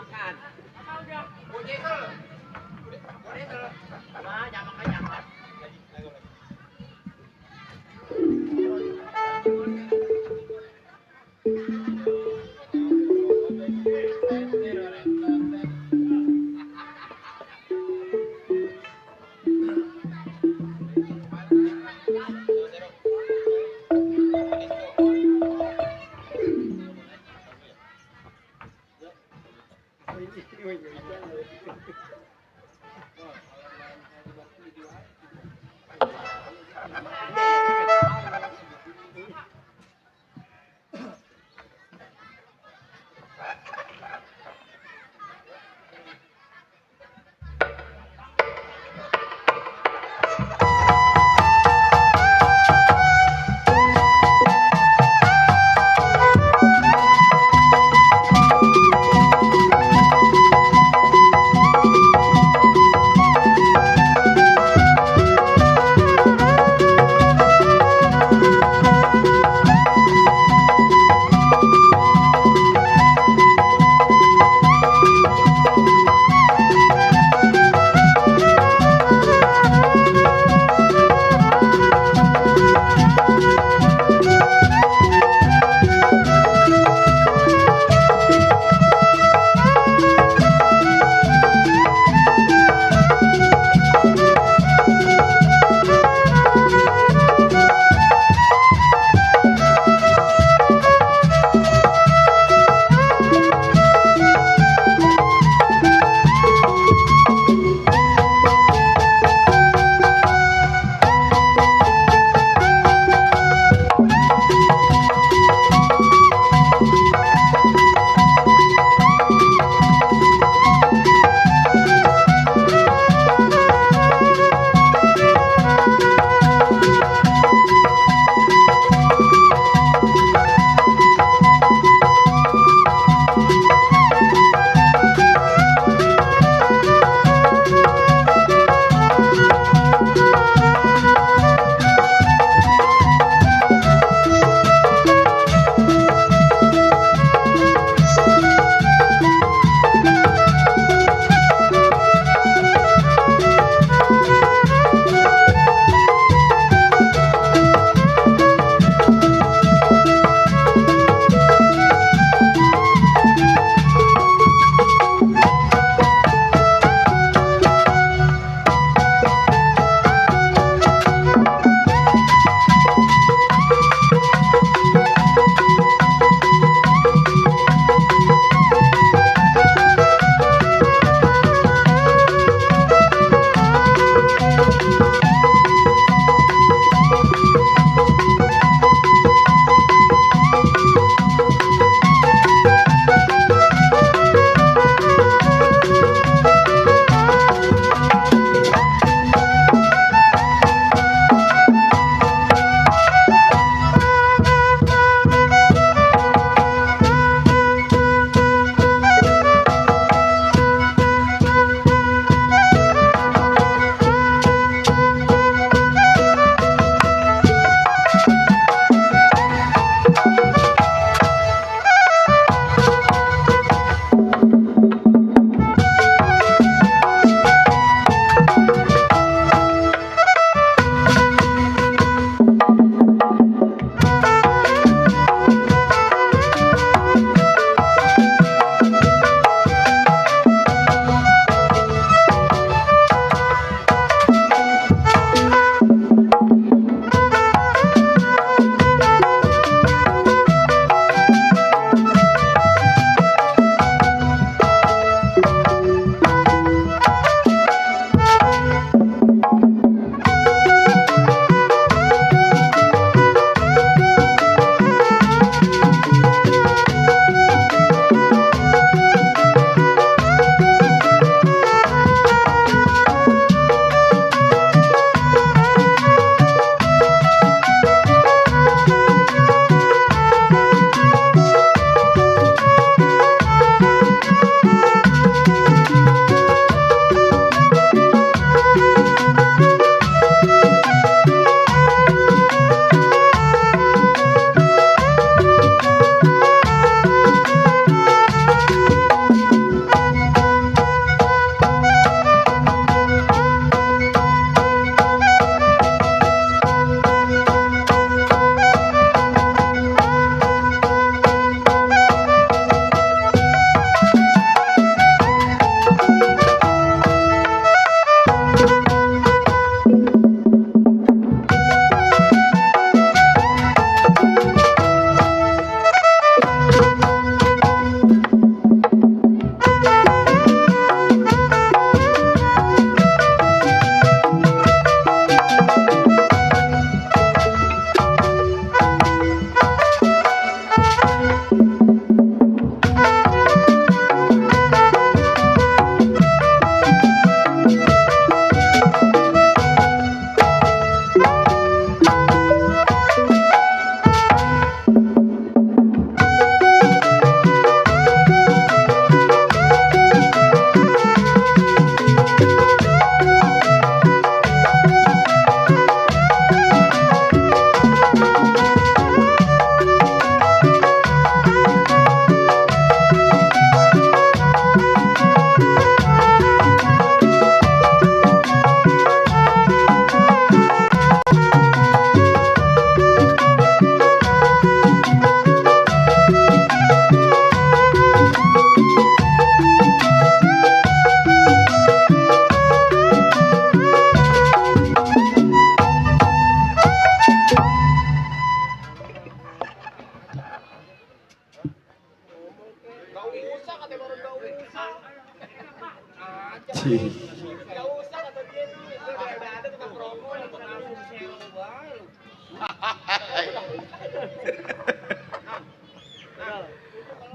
makan. Boleh tuh. Boleh tuh. Wah, jangan makan jangan.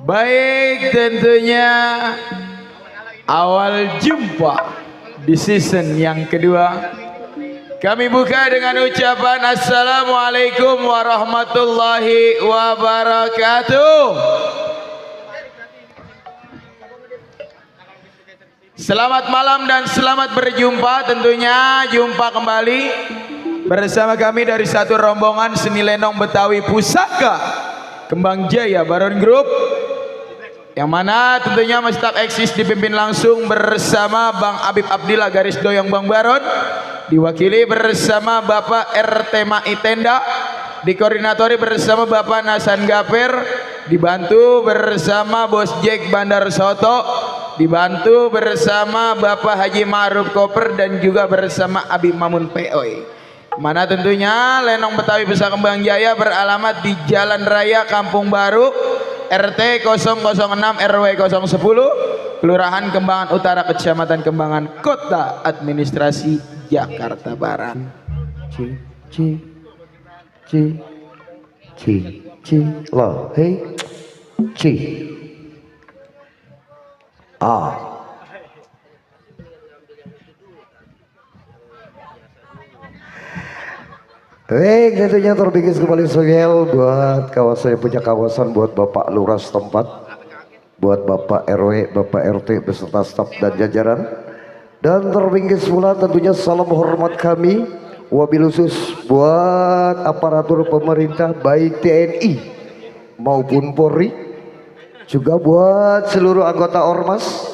Baik, tentunya awal jumpa di season yang kedua. Kami buka dengan ucapan Assalamualaikum warahmatullahi wabarakatuh. Selamat malam dan selamat berjumpa, tentunya jumpa kembali bersama kami dari satu rombongan seni lenong Betawi Pusaka Kembang Jaya Baron Group, yang mana tentunya masih tetap eksis dipimpin langsung bersama Bang Habib Abdillah garis doyong Bang Baron, diwakili bersama Bapak RT Mai Tenda, dikoordinatori bersama Bapak Nasan Gaper, dibantu bersama Bos Jack Bandar Soto, dibantu bersama Bapak Haji Ma'ruf Koper, dan juga bersama Abi Mamun POI. Mana tentunya lenong Betawi Pusaka Kembang Jaya beralamat di Jalan Raya Kampung Baru, RT 006 RW 010, Kelurahan Kembangan Utara, Kecamatan Kembangan, Kota Administrasi Jakarta Barat. Lo, hey, Baik, tentunya terbingkis kembali sogel buat kawasan yang punya kawasan, buat Bapak Lurah setempat, buat Bapak RW, Bapak RT beserta staf dan jajaran, dan terbingkis pula tentunya salam hormat kami wabil khusus buat aparatur pemerintah baik TNI maupun Polri, juga buat seluruh anggota Ormas.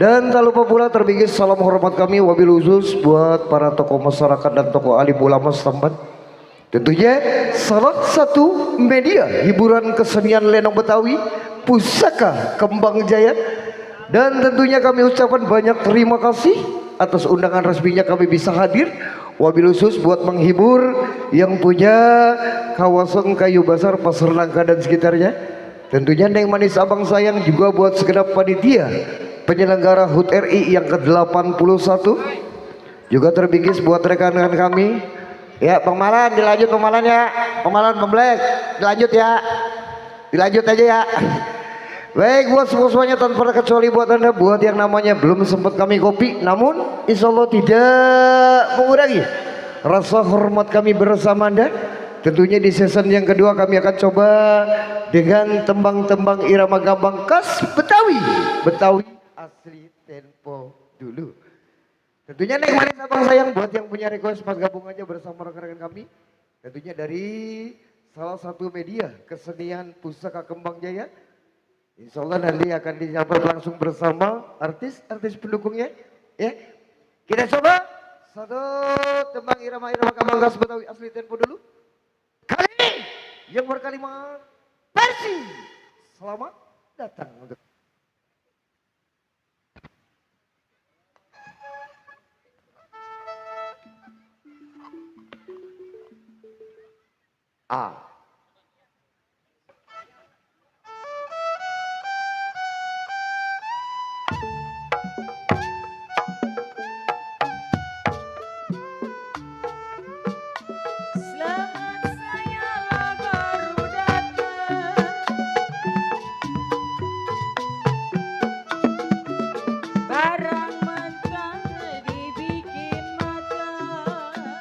Dan tak lupa pula terbingkis salam hormat kami wabil khusus buat para tokoh masyarakat dan tokoh alim ulama setempat. Tentunya salah satu media hiburan kesenian lenong Betawi Pusaka Kembang Jaya. Dan tentunya kami ucapkan banyak terima kasih atas undangan resminya kami bisa hadir. Wabil khusus buat menghibur yang punya kawasan Kayu Besar, Pasar Nangka dan sekitarnya. Tentunya Neng Manis Abang Sayang, juga buat segenap panitia penyelenggara HUT RI yang ke-81. Juga terbingkis buat rekan-rekan kami. Ya, Bang Malan dilanjut, Bang Malan ya. Bang Malan Memblek dilanjut ya. Dilanjut aja ya. Baik, buat semuanya tanpa terkecuali buat Anda, buat yang namanya belum sempat kami kopi, namun insya Allah tidak mengurangi rasa hormat kami bersama Anda. Tentunya di season yang kedua kami akan coba dengan tembang-tembang irama gambang khas Betawi. Betawi asli tempo dulu. Tentunya Neng Manis Abang Sayang buat yang punya request pas gabung aja bersama rekan-rekan kami. Tentunya dari salah satu media kesenian Pusaka Kembang Jaya. Insya Allah nanti akan disampaikan langsung bersama artis-artis pendukungnya. Ya, kita coba satu tembang irama-irama gambang khas Betawi asli tempo dulu. Kali ini yang berkalimat versi selamat datang untuk A. Selamat saya baru datang, barang mentah dibikin matang.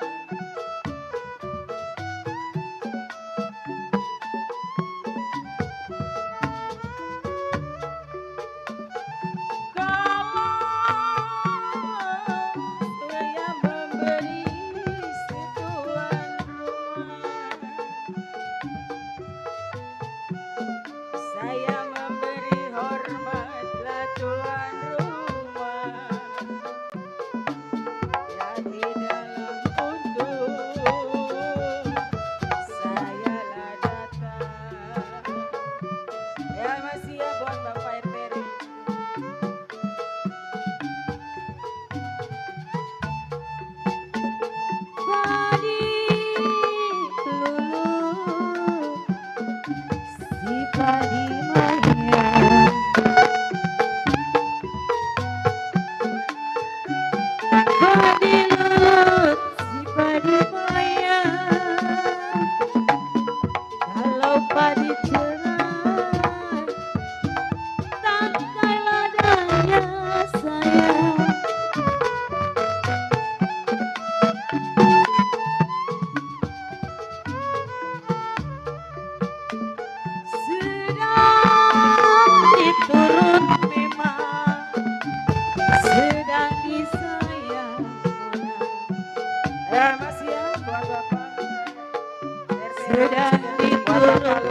sedang diturut,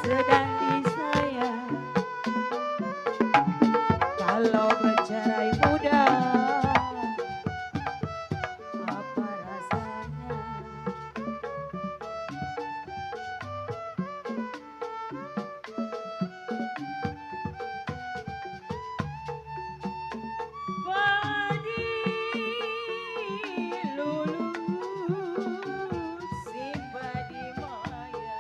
sedang disayang. Kalau bercerai muda, apa rasanya? Padi lulus si padi maya,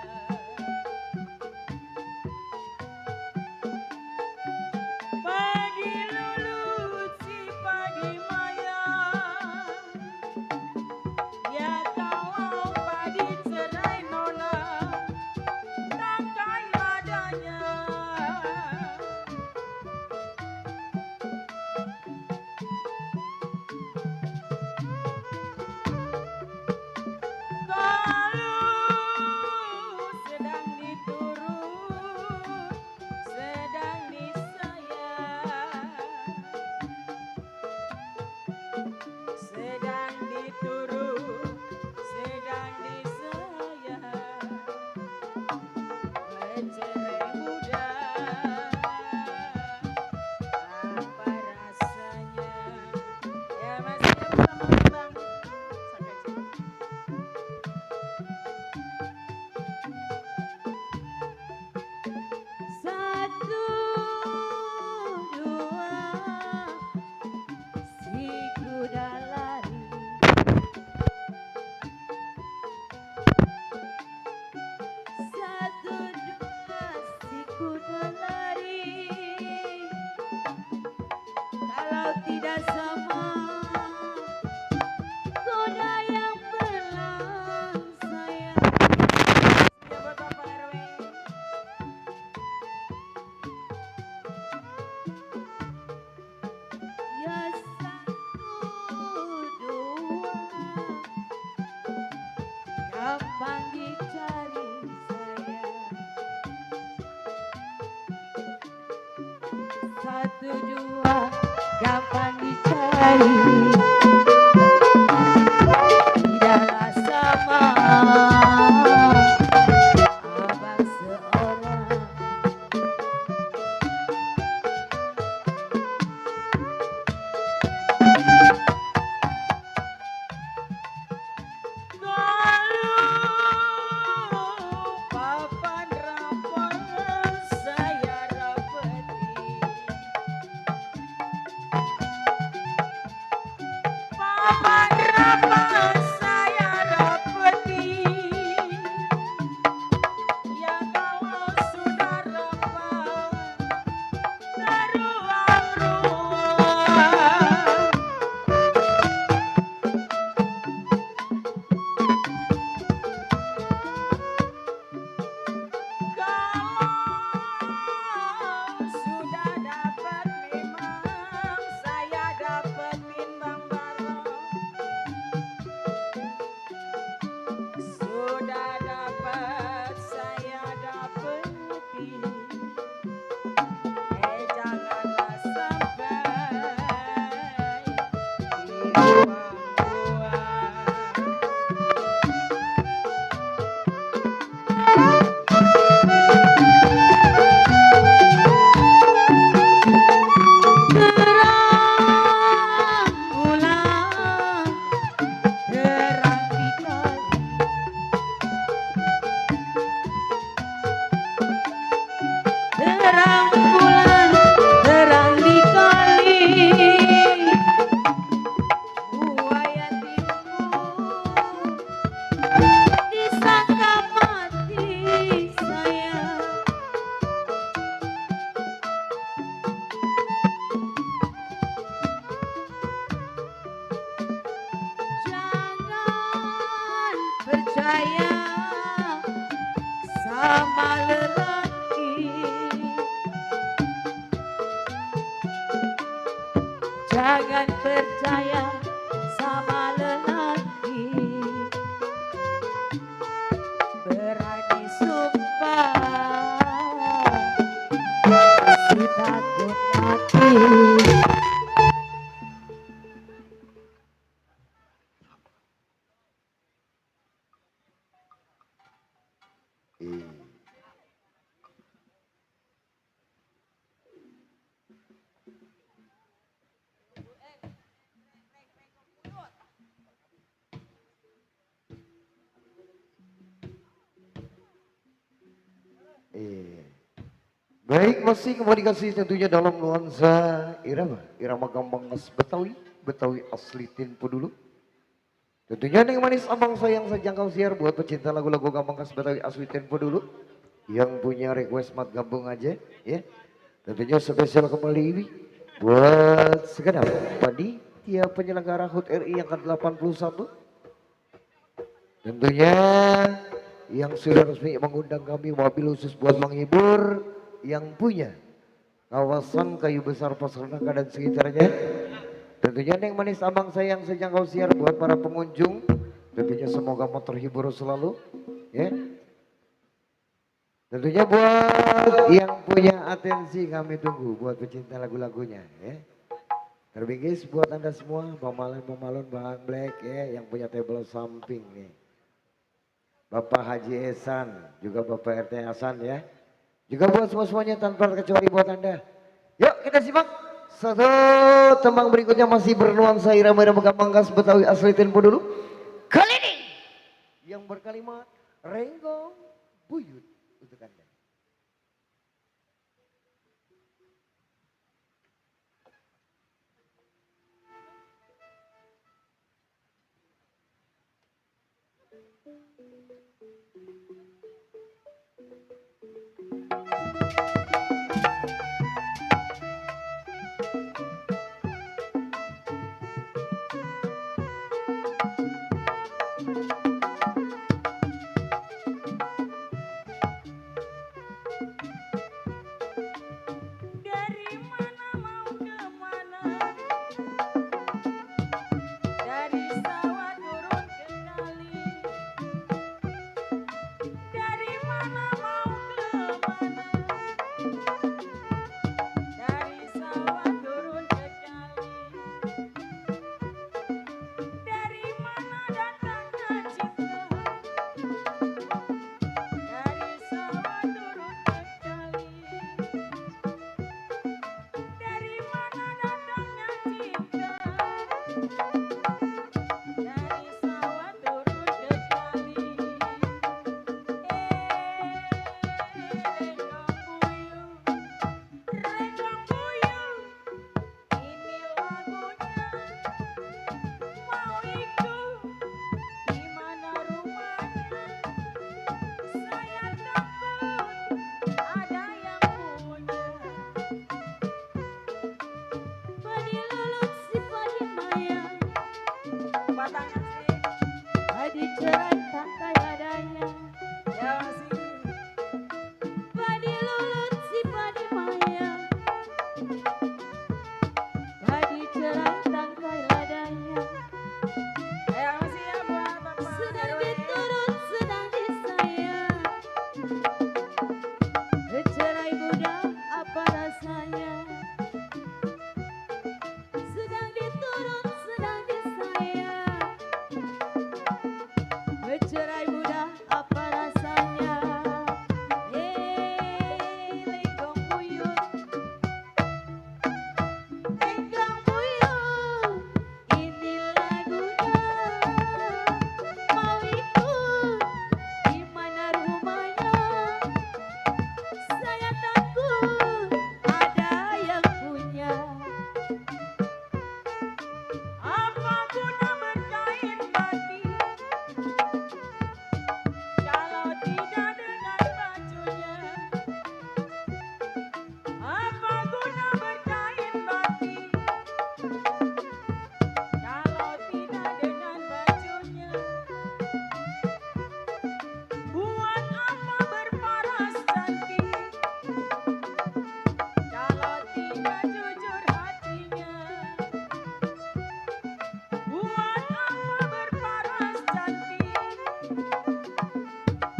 padi lulus si padi maya. Ya kalau padi cerai nolak, takkan adanya. Kalau sedang diturut, sedang disayang, sedang diturut, sedang disayang, bercerai muda, apa rasanya? Ya masih bersama Bang Sakaci. Satu, dua, si kuda lari. Satu, dua, si kuda lari. Kalau tidak sama, kuda yang pelan sayang. Ya buat Bapak RW. Ya satu, dua, gampang dicari sayang. Satu, dua, gampang dicari. Tidaklah sama abang seorang. Kalau papan rampangan saya rapeti, papan rampangan saya rapeti. Ya kalau sudah rapat teruang-ruang. Kalau sudah dapat memang saya dapat timbang barang. Sudah dapat saya dapat janganlah sampai terang bulan, terang di kali. Buaya timbul, disangka mati sayang. Jangan percaya sama lelaki, jangan percaya sama lelaki. Berani sumpah si takut mati. Baik, masih komunikasi tentunya dalam nuansa irama gambang khas Betawi, Betawi asli Tempo dulu. Tentunya yang manis abang sayang sejangkau siar buat pecinta lagu-lagu gambang khas Betawi asli Tempo dulu. Yang punya request mat gabung aja ya. Tentunya spesial kembali ini buat segenap panitia penyelenggara HUT RI yang ke-81. Tentunya yang sudah resmi mengundang kami mobil khusus buat menghibur yang punya kawasan Kayu Besar Pasar Nangka dan sekitarnya. Tentunya yang manis abang sayang sejangkau siar buat para pengunjung. Tentunya semoga mau terhibur selalu ya. Tentunya buat yang punya atensi kami tunggu buat pecinta lagu-lagunya ya. Terbingkis buat anda semua, Bang Malon, Bang Black ya, yang punya table samping nih. Bapak Haji Esan, juga Bapak RT Hasan ya. Juga buat semuanya tanpa terkecuali buat anda. Yuk kita simak satu tembang berikutnya masih bernuansa irama-irama gambang khas Betawi asli Tempo dulu. Kali ini yang berkalimat Renggong Buyut untuk anda. Dari mana mau kemana? Dari sawah turun ke kali. Dari mana mau kemana? Dari sawah turun ke kali. Dari mana datangnya cinta? Dari sawah turun ke kali. Dari mana datangnya cinta? Dari sawah turun ke kali. Renggong puyuh, ini lagunya. Mau ikut di mana rumahnya? Saya takut ada yang punya. Padi lulut si padi maya, batangan sih. Padi cerai tak kaya daya. Ya masih. Padi lulut si padi maya, padi cerai tak kaya daya. Ya masih ya buat Bapak. Sedang diturut sedang disayang. Bercerai muda apa rasanya? Sedang diturut sedang disayang. Bercerai muda apa rasanya? Lenggong puyuh, lenggong puyuh, ini lagunya. Mau ikut di mana rumahnya? Saya takut ada yang punya. Apa guna berkain batik kalau tidak dengan bajunya? Apa guna berkain batik kalau tidak dengan bajunya? Buat apa berparas cantik kalau tidak jujur hatinya? Buat apa berparas cantik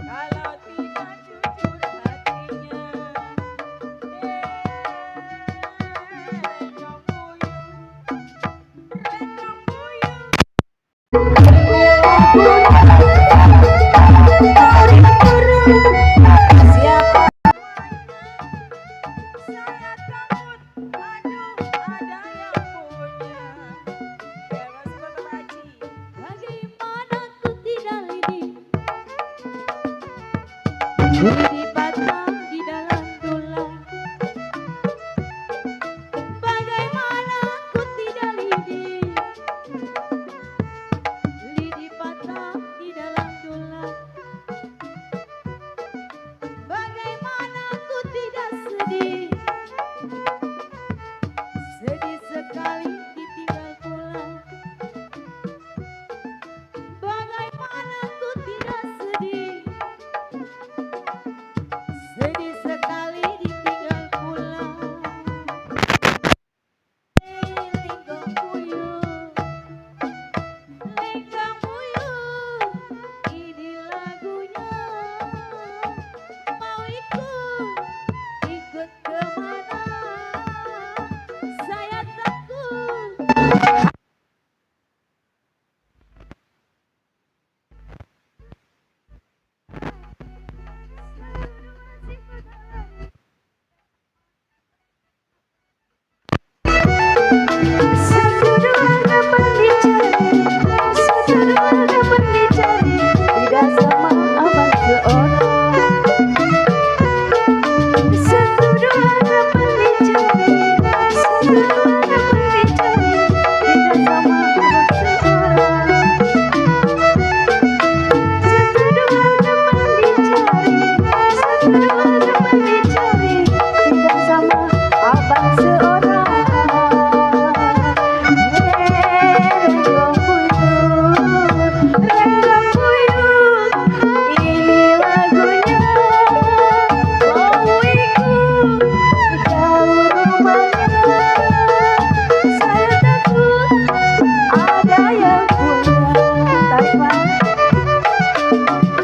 kalau tidak jujur hatinya? Renggong puyuh, renggong puyuh. Siapa saya takut, aduh ada yang punya. Ya masih Bapak Haji. Bagaimana ku tidak lidi, lidi batang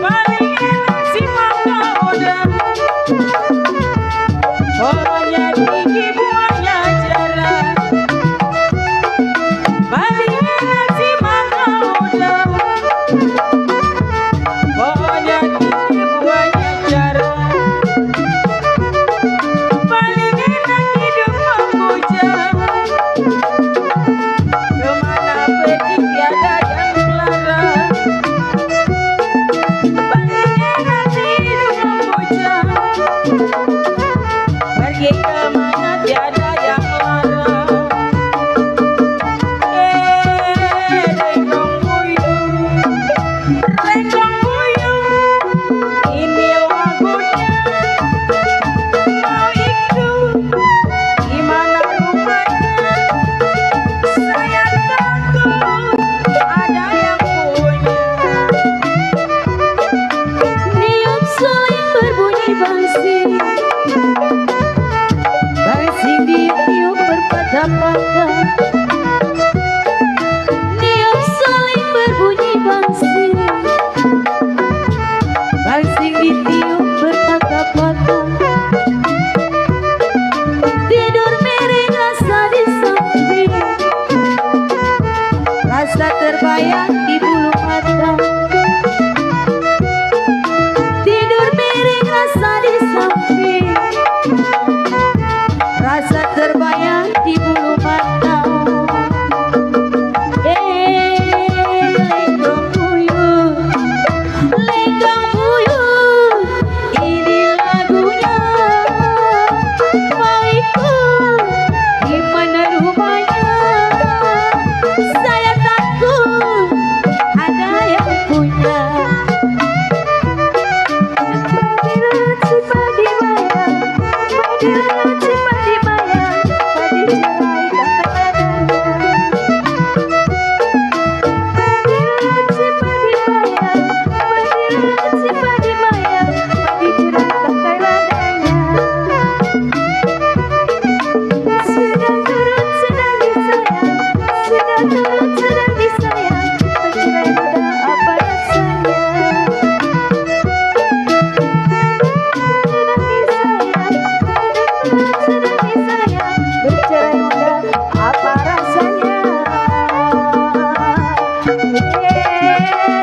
paling enak si mangga udang. Pohonnya tinggi, buahnya jarang. Paling enak si mangga udang. Pohonnya tinggi, buahnya jarang. Paling enak hidup membujang. Kemana pergi tiada yang melarang. Paling enak hidup membujang. Pergi kemana tiada yang melarang. Lenggong buyung, lenggong buyung, ini lagunya. Mau ikut gimana rupanya? Saya takut ada yang punya. Niup suling berbunyi bangsing. Bangsing ditiup berpatah-patah. Niup suling berbunyi bangsing. Bangsing ditiup berpatah-patah. Tidur miring rasa di samping. Rasa terbayang di bulu mata. Tidur miring rasa di samping. Rasa terbayang di bulu mata. Lenggong buyung, lenggong buyung, ini lagunya. Mau ikut gimana rupanya? Saya takut ada yang punya. Padilut si padi bayang, padilut si padi bayang, padi cerai takkan adanya. Padilut si padi bayang, padilut si padi bayang, padi cerai takkan adanya. Sedang turut sedang disayang, sedang turut sedang disayang, bercerai muda apa rasanya? Sedang disayang, sedang disayang, bercerai muda apa rasanya?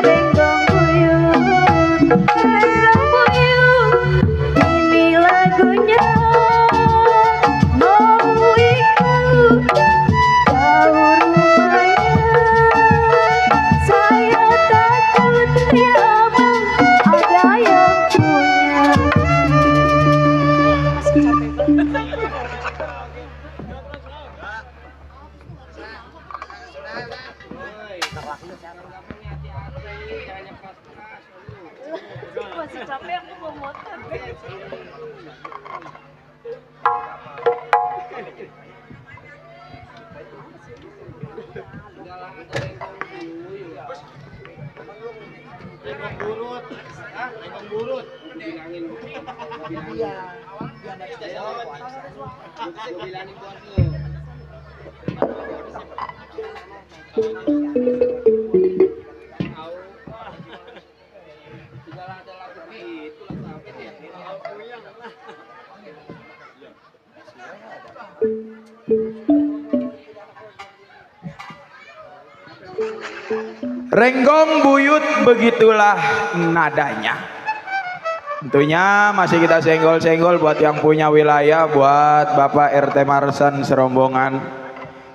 Lenggong buyung, lenggong buyung, ini lagunya. Mau ikut jauh rumahnya. Saya takut ya bang ada yang punya. Masih capek aku mau motor. Lenggong burut. Hah? Lenggong burut. Bilangin. Iya. Bilangin bos lu. Segala ada lagu gitu lah sampai dia. Puyang lah. Renggong buyut begitulah nadanya. Tentunya masih kita senggol-senggol buat yang punya wilayah, buat Bapak RT Marsan serombongan.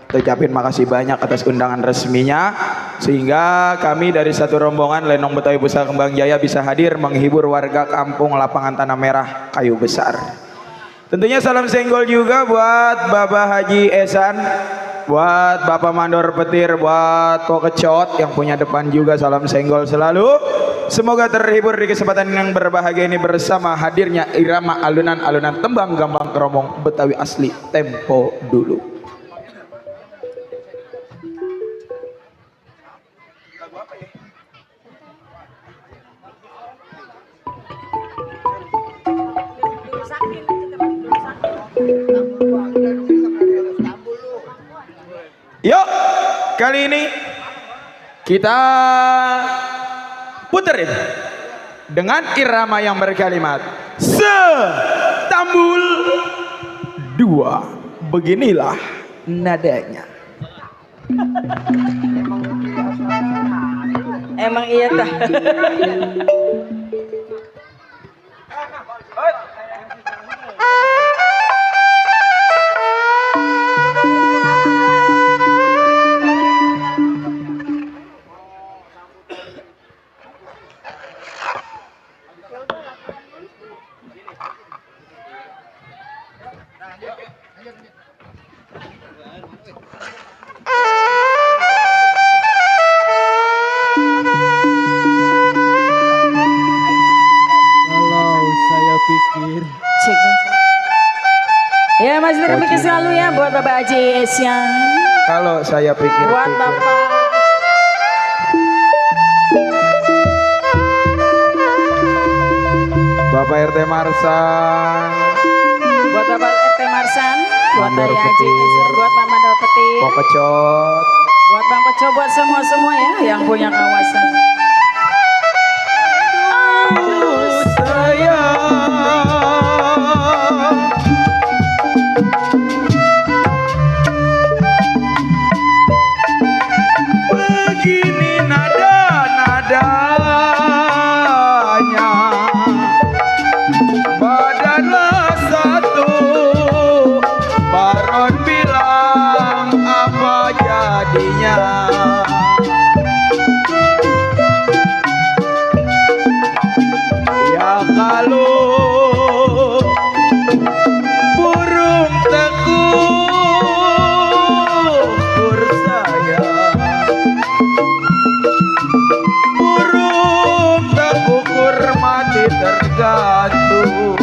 Kita ucapin makasih banyak atas undangan resminya, sehingga kami dari satu rombongan Lenong Betawi Pusaka Kembang Jaya bisa hadir menghibur warga kampung Lapangan Tanah Merah Kayu Besar. Tentunya salam senggol juga buat Bapak Haji Esan, buat Bapak Mandor Petir, buat Ko Kecot yang punya depan juga salam senggol selalu. Semoga terhibur di kesempatan yang berbahagia ini bersama hadirnya irama alunan-alunan tembang gambang keromong Betawi asli tempo dulu. Yuk, kali ini kita puterin dengan irama yang berkalimat setambul dua. Beginilah nadanya. Emang iya dah. Kalau saya pikir Cek. Ya masih terpikir selalu ya buat Bapak Haji Esyan. kalau saya pikir Buat Bapak Bapak RT Marsan, buat Bapak RT Marsan, buat Mandor Ayah Haji Petir. Esyan, buat Pak Mandor Petir, Mau Kecot, buat Bang Peco, buat semua ya yang punya kawasan. begini nadanya, badanlah satu, Baron bilang apa jadinya. Ya kalau burung tegukur saya, burung tegukur mati tergantung.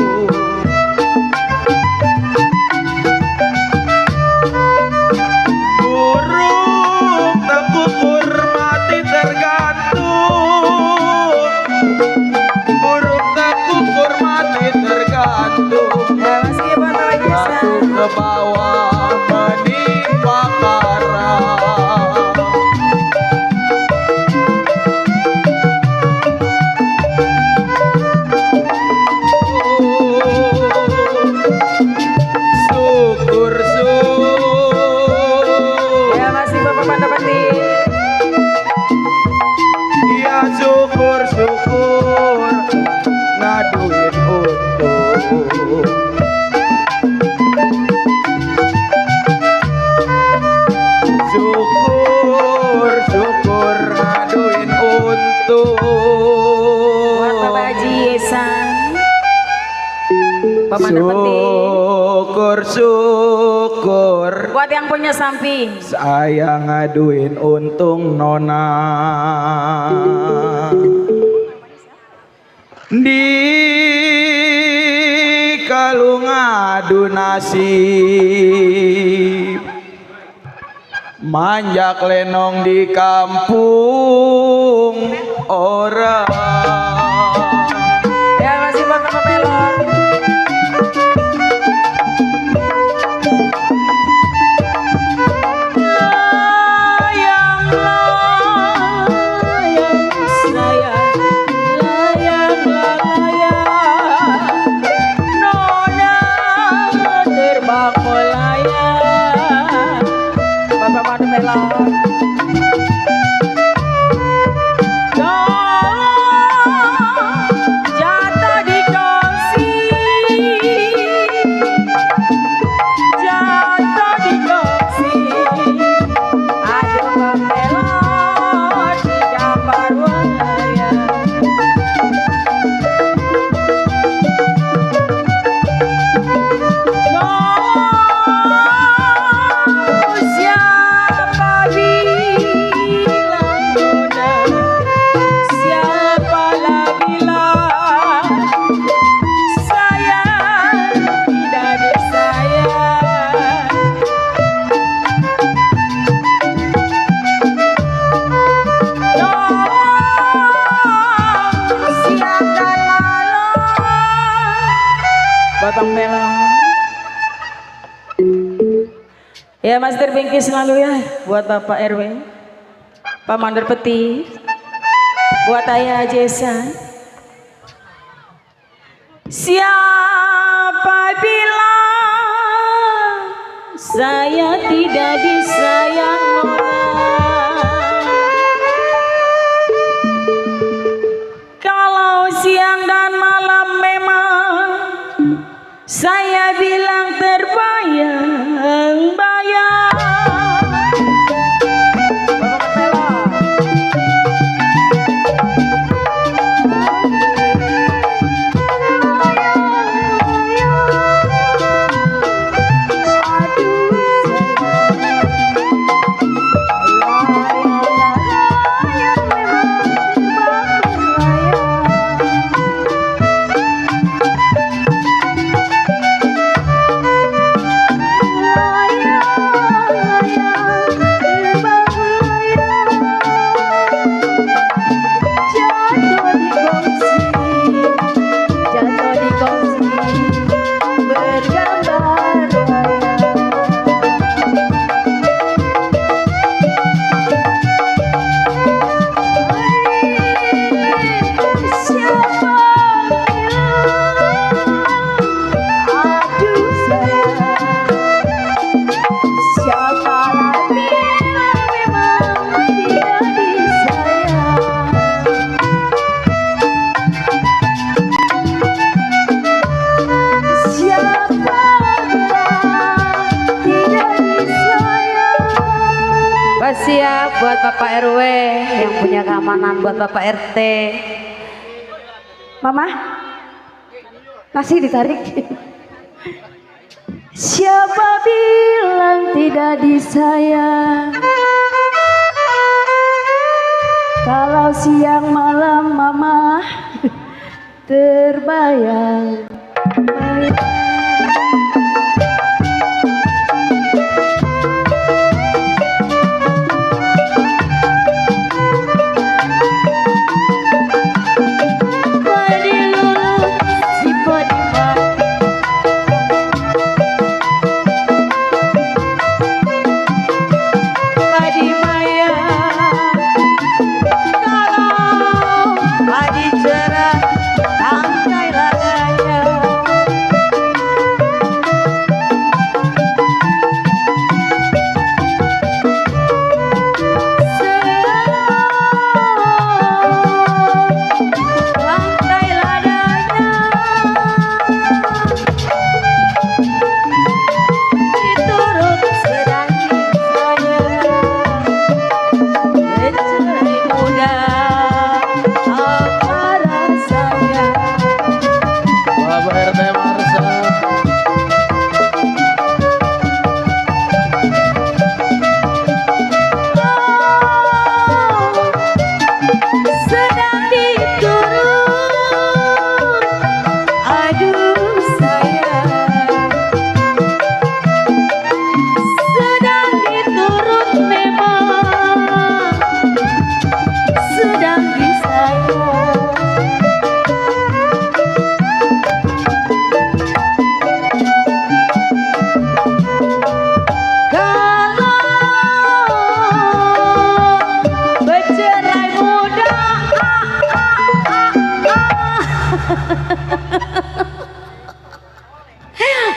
Burung tegukur mati tergantung. Burung tegukur mati tergantung. Ya masih ya buat Bapak Haji Jatuh Esyan. ke bawah menimpa karang. Syukur Ya masih Bapak Mandor Petir. ya syukur ngaduin untung. Syukur ngaduin untung. Buat Bapak Haji Esyan, Pak Mandor Petir. Syukur Buat yang punya samping. saya ngaduin untung nona. Di kalau ngadu nasib, manjak lenong di kampung orang. Ya masih buat Bapak Pelor. Jatah dikasih, jatah dikasih. Aduh pembelot di gambar waya. Siapa bilang mudah, siapa bilang saya tidak disayang. Siapkan lalang Batang Melon. Ya Mas terbingkis selalu ya buat Bapak RW, Pak Mandor Petir, buat Ayah Haji Esyan, Siapa bilang saya tidak disayang orang? Kalau siang dan malam memang saya bilang terbayang-bayang. Siap buat Bapak RW yang punya keamanan, buat Bapak RT. Mama, nasi ditarik. Siapa bilang tidak disayang? Kalau siang malam mama terbayang.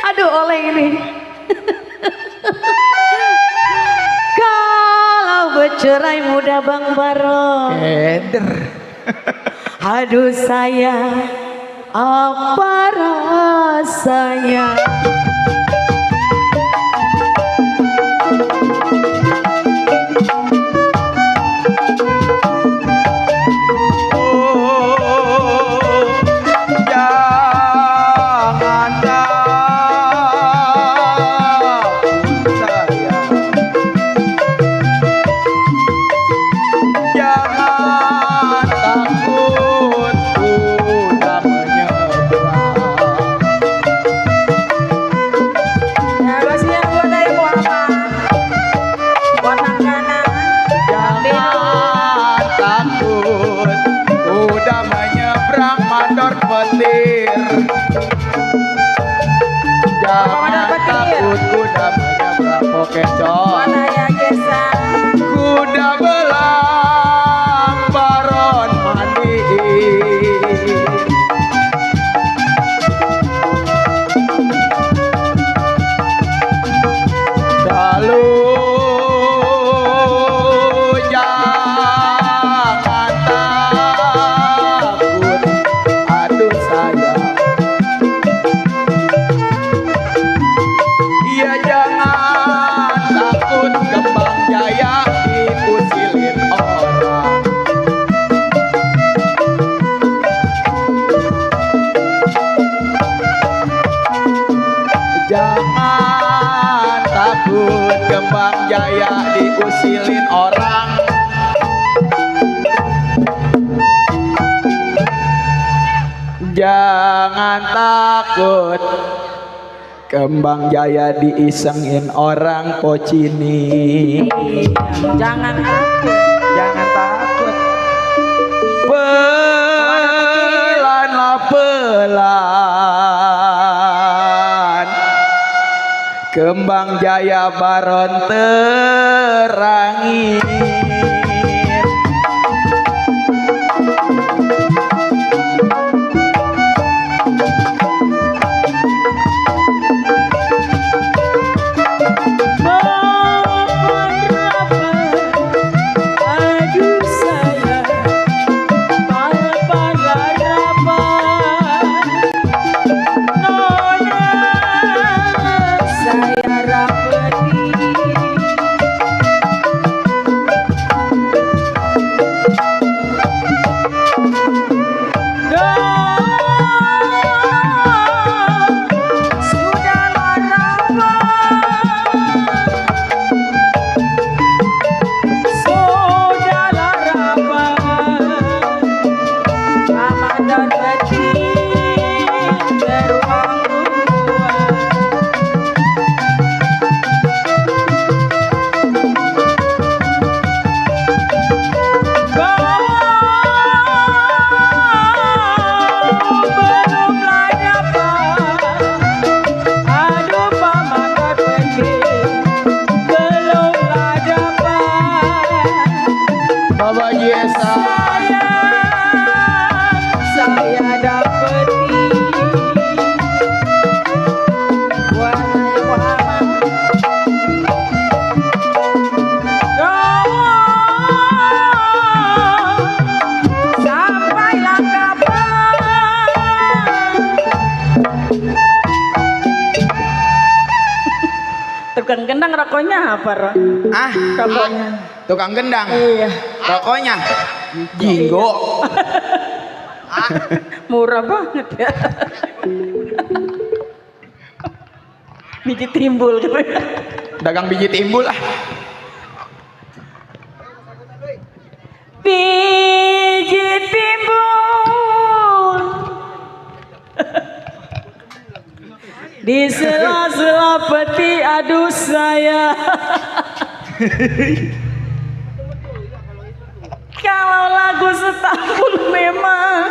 Aduh oleh ini. Kalau bercerai muda Bang Baron. Keder. Aduh sayang, apa rasanya? Jangan takut kuda menyeberang kecoh. Kuda belang Baron mandi. usilin orang. Jangan takut, kembang jaya diisengin orang pocini. Jangan takut. Jangan takut. Pelan pelan, kembang jaya baron terangin. Aduh saya Nona saya rapeti. Sudahlah Mama dan Beti beruang dua. Belumlah dapat, aduh pamakan pergi. Belumlah dapat. Bapak Yesa, Saya dapeti warna Muhammad. Sampailah kapan tukang gendang rokoknya apa, Ron? ah, Rokoknya. tukang gendang, Iya. rokoknya Jinggo. Murah banget ya. Biji timbul gitu ya. Dagang biji timbul ah. Biji timbul di sela-sela peti, aduh saya. Kalau lagu setahun memang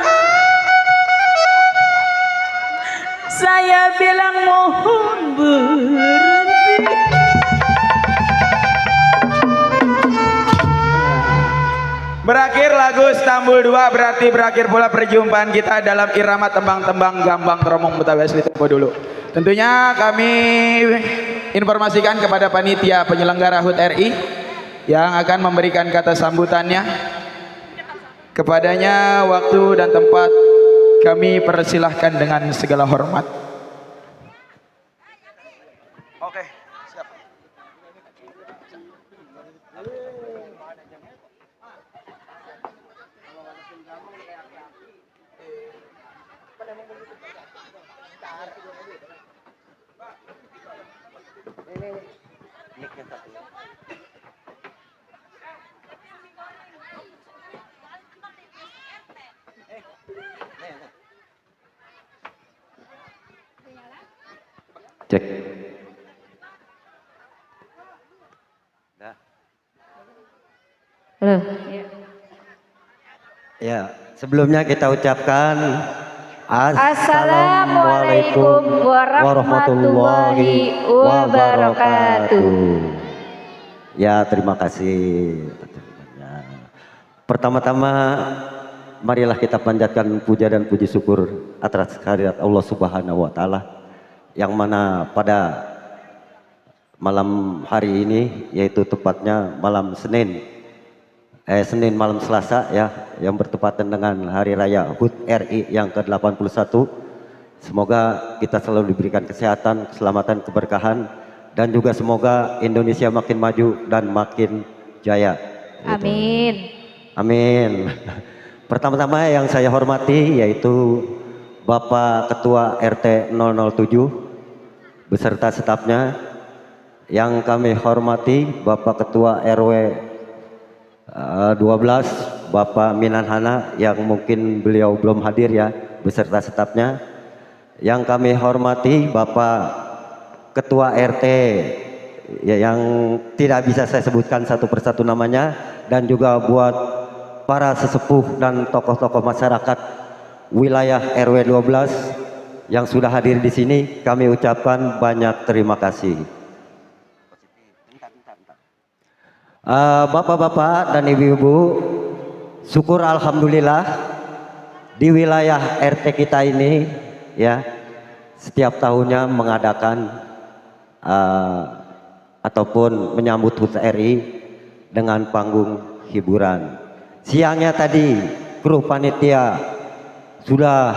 saya bilang mohon berhenti. Berakhir lagu Istanbul 2, berarti berakhir pula perjumpaan kita dalam irama tembang-tembang gambang teromong Betawi asli tempo dulu. Tentunya kami informasikan kepada panitia penyelenggara HUT RI yang akan memberikan kata sambutannya. Kepadanya waktu dan tempat kami persilahkan dengan segala hormat. Oke, siap. Cek. Halo. Ya, sebelumnya kita ucapkan Assalamualaikum warahmatullahi wabarakatuh. Ya, terima kasih. Pertama-tama, marilah kita panjatkan puja dan puji syukur atas kehadirat Allah Subhanahu wa Ta'ala, yang mana pada malam hari ini, yaitu tepatnya malam Senin malam Selasa ya, yang bertepatan dengan Hari Raya HUT RI yang ke-81. Semoga kita selalu diberikan kesehatan, keselamatan, keberkahan, dan juga semoga Indonesia makin maju dan makin jaya. Amin. Amin. Pertama-tama yang saya hormati yaitu Bapak Ketua RT 007 beserta stafnya, Yang kami hormati Bapak Ketua RW 12 Bapak Minanhana yang mungkin beliau belum hadir ya beserta stafnya. Yang kami hormati Bapak Ketua RT ya, yang tidak bisa saya sebutkan satu persatu namanya, dan juga buat para sesepuh dan tokoh-tokoh masyarakat wilayah RW 12 yang sudah hadir di sini, kami ucapkan banyak terima kasih. Bapak-bapak dan ibu-ibu, syukur alhamdulillah di wilayah RT kita ini ya setiap tahunnya mengadakan ataupun menyambut HUT RI dengan panggung hiburan. Siangnya tadi kru panitia sudah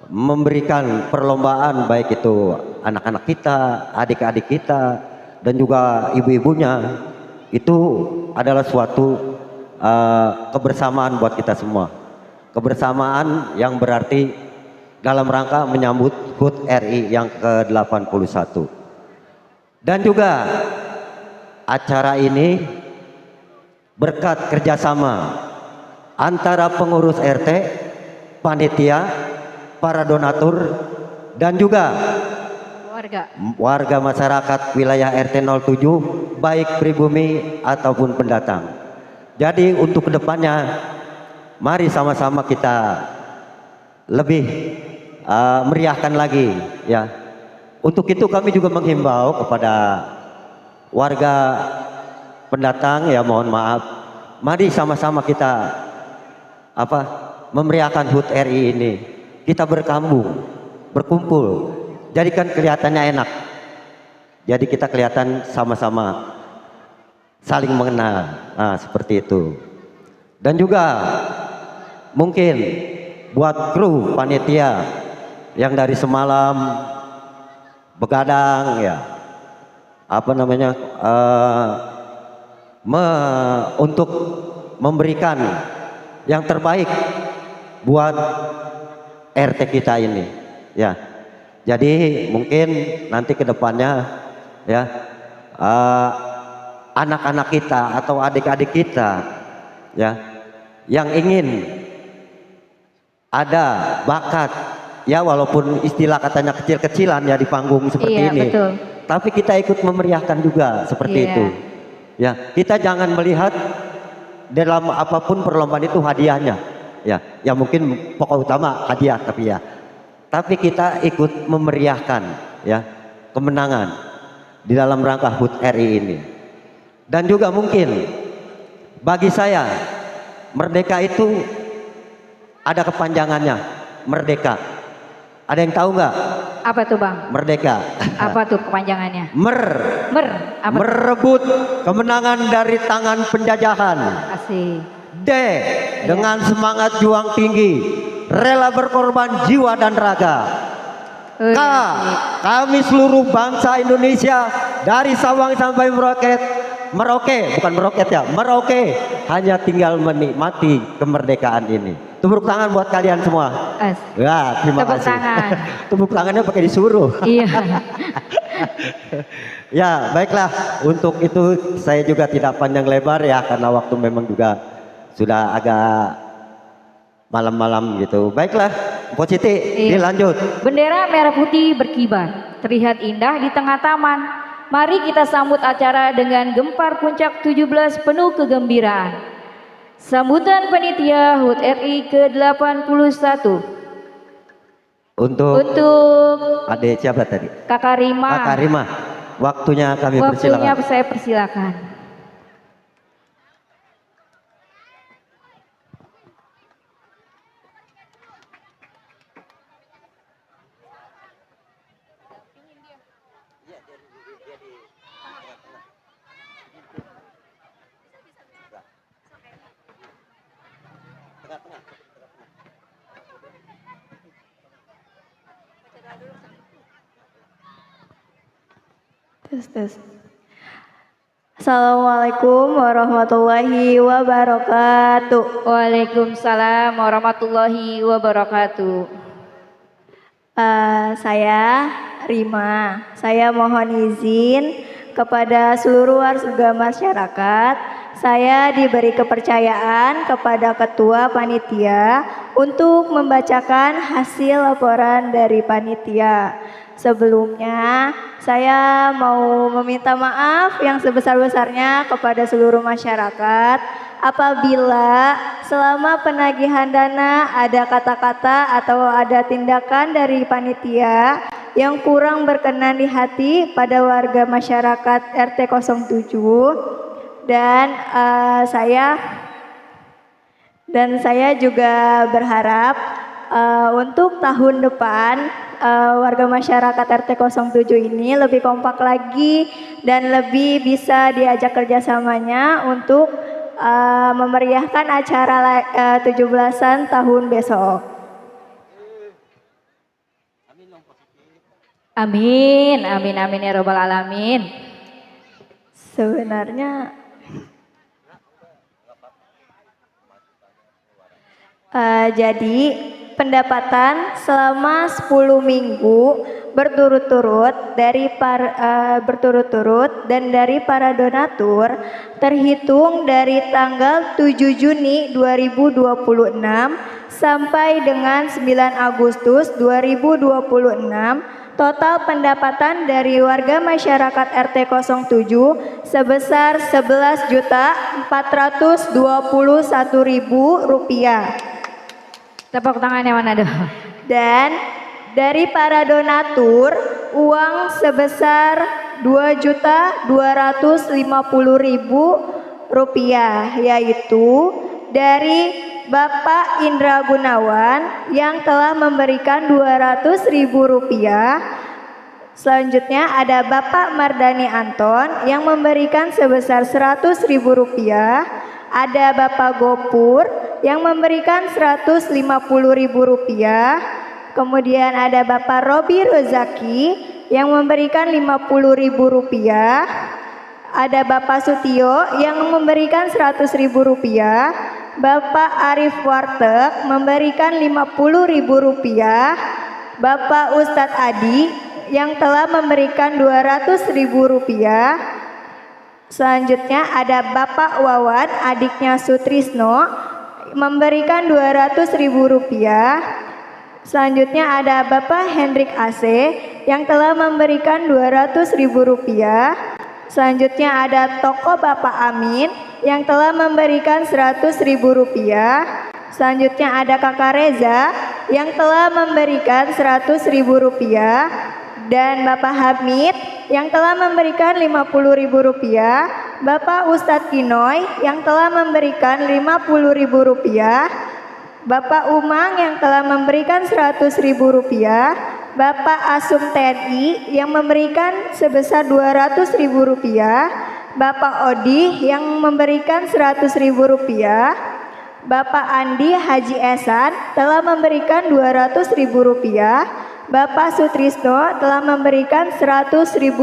memberikan perlombaan, baik itu anak-anak kita, adik-adik kita, dan juga ibu-ibunya. Itu adalah suatu kebersamaan buat kita semua. Kebersamaan yang berarti dalam rangka menyambut HUT RI yang ke-81. Dan juga acara ini berkat kerjasama antara pengurus RT, panitia, para donatur, dan juga warga masyarakat wilayah RT 07, baik pribumi ataupun pendatang. Jadi untuk kedepannya, mari sama-sama kita lebih meriahkan lagi ya. Untuk itu kami juga menghimbau kepada warga pendatang ya, mohon maaf, mari sama-sama kita memeriahkan HUT RI ini. Kita berkumpul, jadikan kelihatannya enak. Jadi kita kelihatan sama-sama saling mengenal, seperti itu. Dan juga mungkin buat kru panitia yang dari semalam begadang ya, untuk memberikan yang terbaik buat RT kita ini ya. Jadi mungkin nanti kedepannya ya, anak-anak kita atau adik-adik kita ya yang ingin ada bakat ya, walaupun istilah katanya kecil-kecilan ya di panggung seperti ini, betul. tapi kita ikut memeriahkan juga seperti itu ya. Kita jangan melihat dalam apapun perlombaan itu hadiahnya ya mungkin pokok utama hadiah, tapi kita ikut memeriahkan ya kemenangan di dalam rangka HUT RI ini. Dan juga mungkin bagi saya, merdeka itu ada kepanjangannya. Merdeka, ada yang tahu nggak? Apa tuh Bang? Merdeka. Apa tuh kepanjangannya? Apa? Merebut kemenangan dari tangan penjajahan. Asik. D, dengan semangat juang tinggi, rela berkorban jiwa dan raga. K, kami seluruh bangsa Indonesia dari Sabang sampai Merauke hanya tinggal menikmati kemerdekaan ini. Tepuk tangan buat kalian semua. Ya, terima Tepuk kasih. tangan. Tepuk tangannya pakai disuruh. Iya. Ya, baiklah. Untuk itu saya juga tidak panjang lebar ya, karena waktu memang juga sudah agak malam-malam gitu. Baiklah, Mpok Siti, dilanjut. Bendera merah putih berkibar, terlihat indah di tengah taman. Mari kita sambut acara dengan gempar puncak 17 penuh kegembiraan. Sambutan panitia HUT RI ke-81. Untuk adik siapa tadi? Kakak Rima. Kakak Rima. Waktunya kami persilakan. Waktunya saya persilakan. Tes. Assalamualaikum warahmatullahi wabarakatuh. Waalaikumsalam warahmatullahi wabarakatuh. Saya Rima. Saya mohon izin kepada seluruh warga masyarakat, saya diberi kepercayaan kepada Ketua Panitia untuk membacakan hasil laporan dari Panitia. Sebelumnya, saya mau meminta maaf yang sebesar-besarnya kepada seluruh masyarakat apabila selama penagihan dana ada kata-kata atau ada tindakan dari panitia yang kurang berkenan di hati pada warga masyarakat RT 07 dan saya juga berharap untuk tahun depan warga masyarakat RT 07 ini lebih kompak lagi dan lebih bisa diajak kerjasamanya untuk memeriahkan acara 17-an tahun besok. Amin, amin, amin ya robbal alamin. Sebenarnya jadi pendapatan selama 10 minggu berturut-turut dan dari para donatur terhitung dari tanggal 7 Juni 2026 sampai dengan 9 Agustus 2026 total pendapatan dari warga masyarakat RT 07 sebesar Rp11.421.000. Tepuk tangannya mana dong? Dan dari para donatur uang sebesar Rp2.250.000 yaitu dari Bapak Indra Gunawan yang telah memberikan Rp200.000. Selanjutnya ada Bapak Mardani Anton yang memberikan sebesar Rp100.000. Ada Bapak Gopur yang memberikan Rp150.000. Kemudian ada Bapak Robi Rozaki yang memberikan Rp50.000. Ada Bapak Sutio yang memberikan Rp100.000. Bapak Arif Warteg memberikan Rp50.000. Bapak Ustadz Adi yang telah memberikan Rp200.000. Selanjutnya ada Bapak Wawan, adiknya Sutrisno, memberikan Rp200.000. Selanjutnya ada Bapak Hendrik AC yang telah memberikan Rp200.000. Selanjutnya ada toko Bapak Amin yang telah memberikan Rp100.000. Selanjutnya ada Kakak Reza yang telah memberikan Rp100.000 dan Bapak Hamid yang telah memberikan Rp50.000. Bapak Ustadz Kinoy yang telah memberikan Rp50.000. Bapak Umang yang telah memberikan Rp100.000. Bapak Asum TNI yang memberikan sebesar Rp200.000. Bapak Odi yang memberikan Rp100.000. Bapak Andi Haji Esan telah memberikan Rp200.000. Bapak Sutrisno telah memberikan Rp100.000.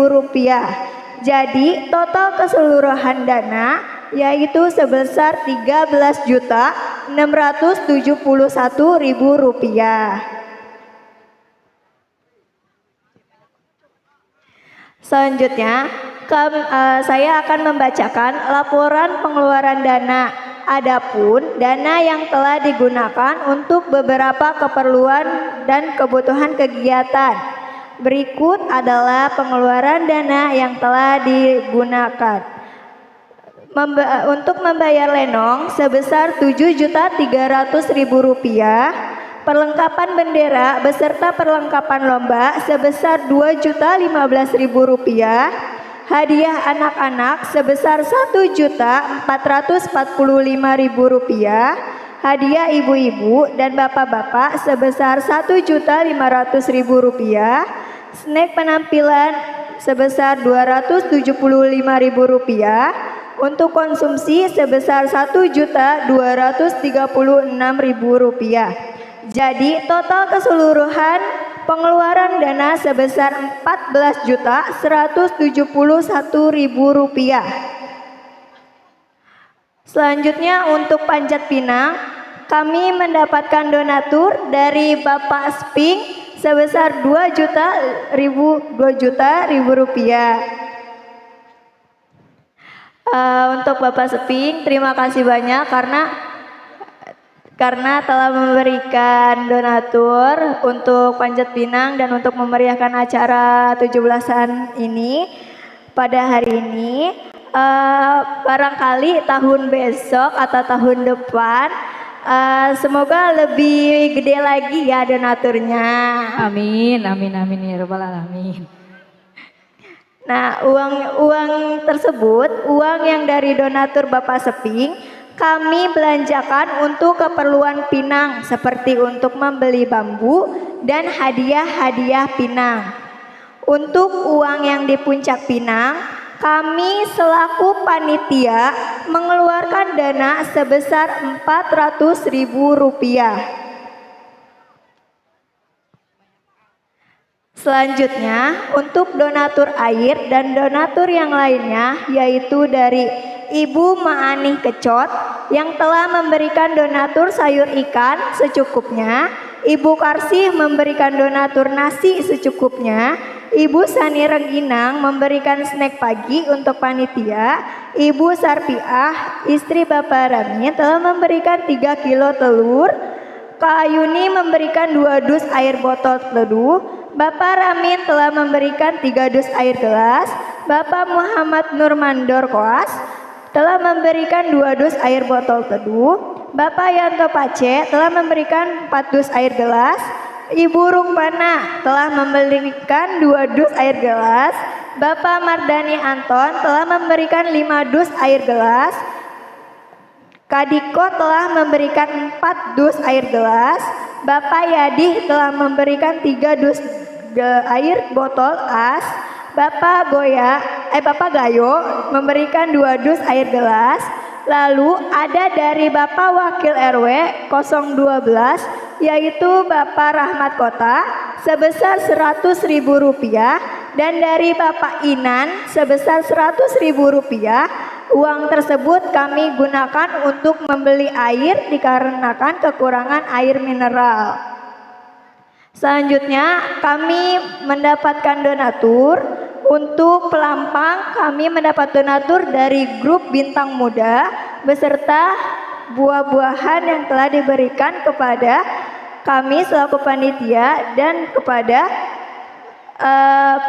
Jadi total keseluruhan dana yaitu sebesar Rp13.671.000. Selanjutnya, saya akan membacakan laporan pengeluaran dana. Adapun dana yang telah digunakan untuk beberapa keperluan dan kebutuhan kegiatan. Berikut adalah pengeluaran dana yang telah digunakan. Untuk membayar lenong sebesar Rp7.300.000. Perlengkapan bendera beserta perlengkapan lomba sebesar Rp2.015.000. Hadiah anak-anak sebesar Rp1.445.000. Hadiah ibu-ibu dan bapak-bapak sebesar Rp1.500.000. Snack penampilan sebesar Rp275.000. Untuk konsumsi sebesar Rp1.236.000. Jadi total keseluruhan pengeluaran dana sebesar Rp14.171.000. Selanjutnya untuk panjat pinang, kami mendapatkan donatur dari Bapak Sping sebesar 2 juta rupiah. Untuk Bapak Seping, terima kasih banyak karena telah memberikan donatur untuk Panjat Pinang dan untuk memeriahkan acara 17-an ini pada hari ini. Barangkali tahun besok atau tahun depan semoga lebih gede lagi ya donaturnya. Amin, amin, amin ya rabbal alamin. Nah, uang tersebut, uang yang dari donatur Bapak Seping, kami belanjakan untuk keperluan Pinang seperti untuk membeli bambu dan hadiah-hadiah Pinang. Untuk uang yang di Puncak Pinang, kami selaku panitia mengeluarkan dana sebesar Rp400.000. Selanjutnya, untuk donatur air dan donatur yang lainnya, yaitu dari Ibu Maani Kecot yang telah memberikan donatur sayur ikan secukupnya, Ibu Karsih memberikan donatur nasi secukupnya, Ibu Sani Rengginang memberikan snack pagi untuk panitia, Ibu Sarpiah, istri Bapak Rami telah memberikan 3 kilo telur, Kak Ayuni memberikan 2 dus air botol teduh, Bapak Ramin telah memberikan 3 dus air gelas, Bapak Muhammad Nurmandor Koas telah memberikan 2 dus air botol teduh, Bapak Yanto Pace telah memberikan 4 dus air gelas, Ibu Rukmana telah memberikan 2 dus air gelas, Bapak Mardani Anton telah memberikan 5 dus air gelas, Kadiko telah memberikan 4 dus air gelas, Bapak Yadi telah memberikan 3 dus air botol as, Bapak Gayo memberikan 2 dus air gelas. Lalu ada dari Bapak Wakil RW 012 yaitu Bapak Rahmat Kota sebesar Rp100.000 dan dari Bapak Inan sebesar Rp100.000. Uang tersebut kami gunakan untuk membeli air dikarenakan kekurangan air mineral. Selanjutnya kami mendapatkan donatur. Untuk pelampang kami mendapat donatur dari grup Bintang Muda beserta buah-buahan yang telah diberikan kepada kami selaku panitia dan kepada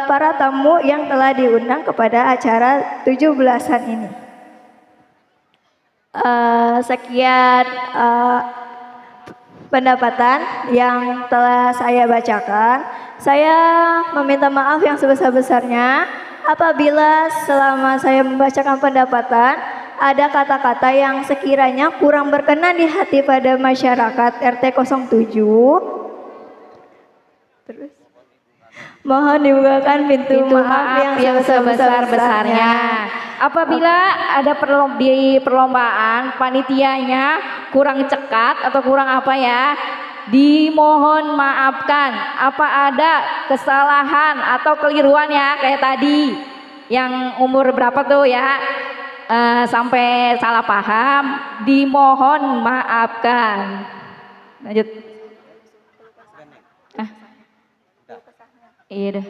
para tamu yang telah diundang kepada acara 17-an ini. Sekian pendapatan yang telah saya bacakan. Saya meminta maaf yang sebesar-besarnya apabila selama saya membacakan pendapatan ada kata-kata yang sekiranya kurang berkenan di hati pada masyarakat RT 07. Terus mohon dibukakan pintu maaf yang sebesar-besarnya. Apabila ada di perlombaan panitianya kurang cekat atau kurang apa ya, dimohon maafkan. Apa ada kesalahan atau keliruan ya kayak tadi yang umur berapa tuh ya sampai salah paham, dimohon maafkan. Lanjut. Iya deh.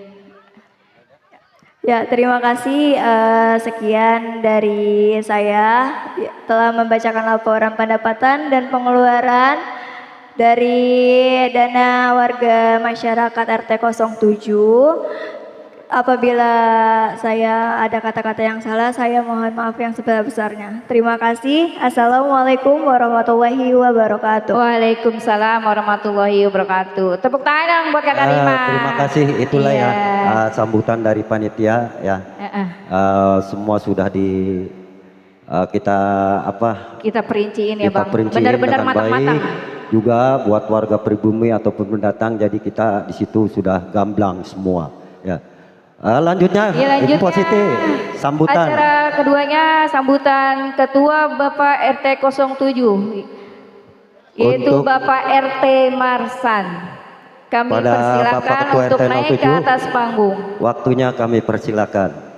Ya, terima kasih. Sekian dari saya telah membacakan laporan pendapatan dan pengeluaran dari dana warga masyarakat RT 07. Apabila saya ada kata-kata yang salah, saya mohon maaf yang sebesar-besarnya. Terima kasih. Assalamualaikum warahmatullahi wabarakatuh. Waalaikumsalam warahmatullahi wabarakatuh. Tepuk tangan buat Kak Karima. Terima kasih, itulah ya sambutan dari panitia ya. Semua sudah kita perinciin ya Bang. perinciin Benar-benar dengan matang-matang. baik. Juga buat warga pribumi ataupun pendatang, jadi kita di situ sudah gamblang semua ya. Lanjutnya, Ibu Positi, sambutan. Acara keduanya sambutan Ketua Bapak RT 07 yaitu Bapak RT Marsan. Kami persilakan untuk naik ke atas panggung. Waktunya kami persilakan.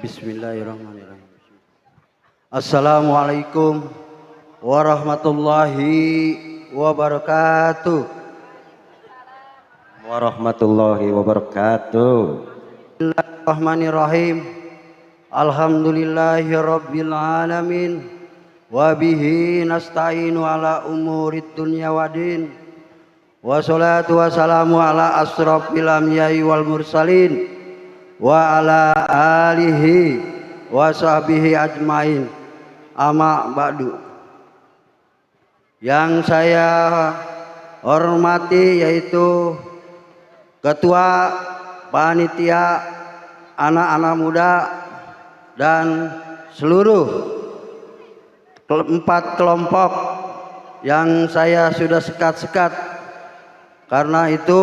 Bismillahirrahmanirrahim. Assalamualaikum warahmatullahi wabarakatuh. Warahmatullahi wabarakatuh. Bismillahirrahmanirrahim. Alhamdulillahi rabbil alamin. Wa bihi nasta'inu ala umurid dunya waddin. Wassalatu wassalamu ala asrofil anbiya'i wal mursalin wa ala alihi wa sahbihi ajmain. Amma ba'du. Yang saya hormati yaitu Ketua Panitia anak-anak muda dan seluruh 4 kelompok yang saya sudah sekat-sekat. Karena itu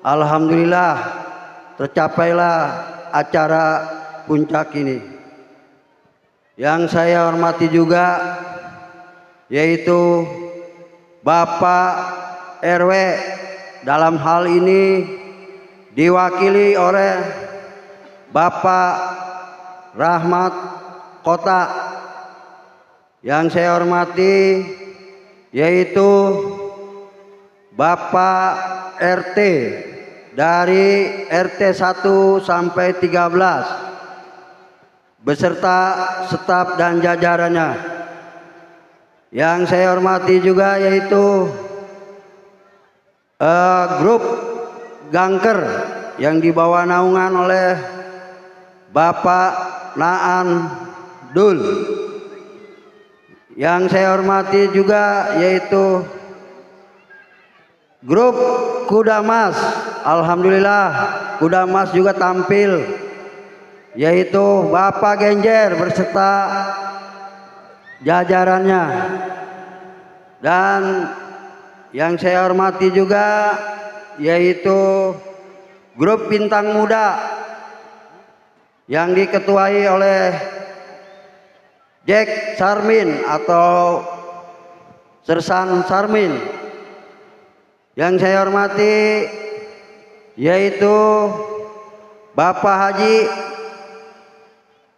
alhamdulillah tercapailah acara puncak ini. Yang saya hormati juga yaitu Bapak RW, dalam hal ini diwakili oleh Bapak Rahmat Kota. Yang saya hormati yaitu Bapak RT dari RT 1 sampai 13 beserta staf dan jajarannya. Yang saya hormati juga yaitu grup Gangker yang dibawa naungan oleh Bapak Naan Dul. Yang saya hormati juga yaitu grup Kuda Mas. Alhamdulillah Kuda Mas juga tampil, yaitu Bapak Genjer berserta jajarannya. Dan yang saya hormati juga yaitu grup Bintang Muda yang diketuai oleh Jack Sarmin atau Sersan Sarmin. Yang saya hormati yaitu Bapak Haji,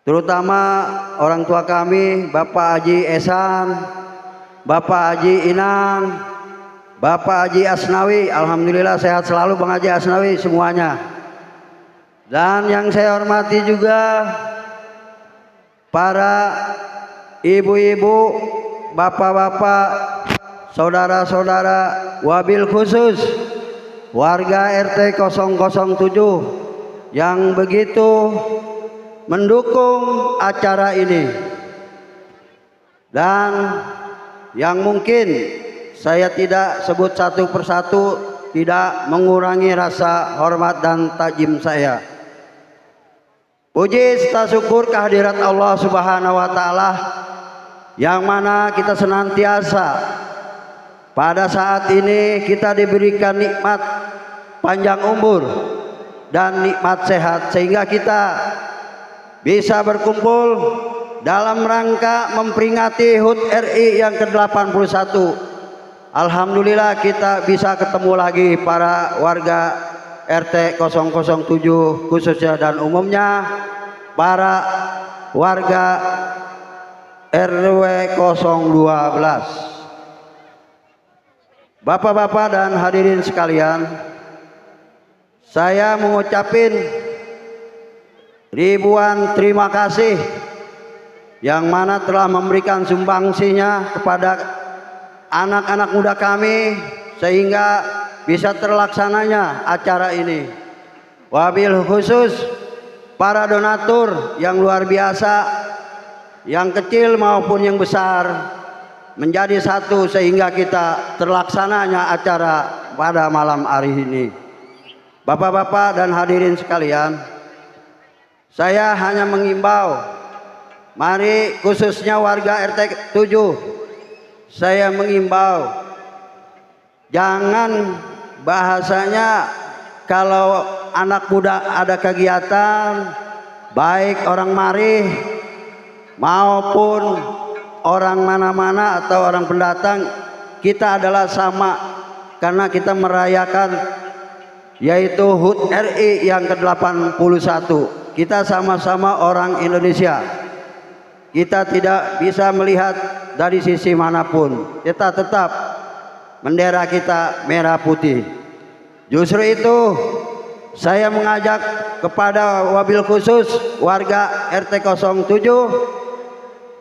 terutama orang tua kami, Bapak Haji Esan, Bapak Haji Inang, Bapak Haji Asnawi. Alhamdulillah sehat selalu Bang Haji Asnawi semuanya. Dan yang saya hormati juga para ibu-ibu, bapak-bapak, saudara-saudara, wabil khusus warga RT 007 yang begitu mendukung acara ini. Dan yang mungkin saya tidak sebut satu persatu, tidak mengurangi rasa hormat dan takjim saya. Puji serta syukur kehadirat Allah Subhanahu wa taala yang mana kita senantiasa pada saat ini kita diberikan nikmat panjang umur dan nikmat sehat, sehingga kita bisa berkumpul dalam rangka memperingati HUT RI yang ke-81. Alhamdulillah kita bisa ketemu lagi para warga RT 007 khususnya dan umumnya para warga RW 012. Bapak-bapak dan hadirin sekalian, saya mengucapkan ribuan terima kasih yang mana telah memberikan sumbangsinya kepada anak-anak muda kami sehingga bisa terlaksananya acara ini. Wabil khusus para donatur yang luar biasa, yang kecil maupun yang besar, menjadi satu sehingga kita terlaksananya acara pada malam hari ini. Bapak-bapak dan hadirin sekalian, saya hanya mengimbau, mari khususnya warga RT 7, saya mengimbau jangan bahasanya kalau anak muda ada kegiatan, baik orang mari maupun orang mana-mana atau orang pendatang, kita adalah sama karena kita merayakan yaitu HUT RI yang ke-81. Kita sama-sama orang Indonesia. Kita tidak bisa melihat dari sisi manapun. Kita tetap bendera kita merah putih. Justru itu saya mengajak kepada wabil khusus warga RT 07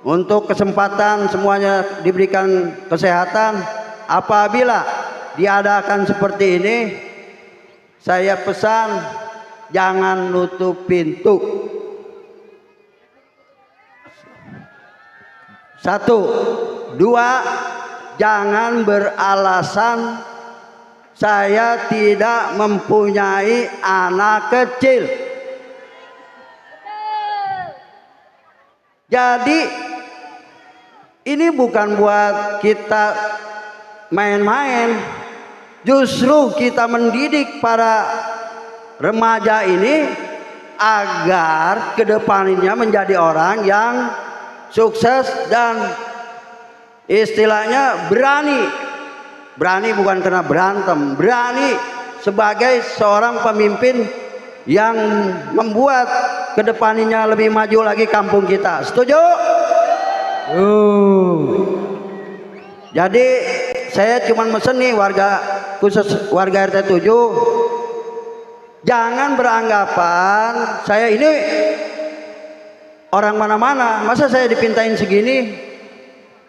untuk kesempatan semuanya diberikan kesehatan. Apabila diadakan seperti ini, saya pesan jangan nutup pintu. Satu, dua, jangan beralasan saya tidak mempunyai anak kecil. Jadi ini bukan buat kita main-main, justru kita mendidik para remaja ini agar kedepannya menjadi orang yang sukses dan istilahnya berani. Berani bukan karena berantem, berani sebagai seorang pemimpin yang membuat kedepannya lebih maju lagi kampung kita. Setuju? Jadi saya cuma mesen nih warga khusus warga RT 7, jangan beranggapan saya ini orang mana-mana, masa saya dipintain segini.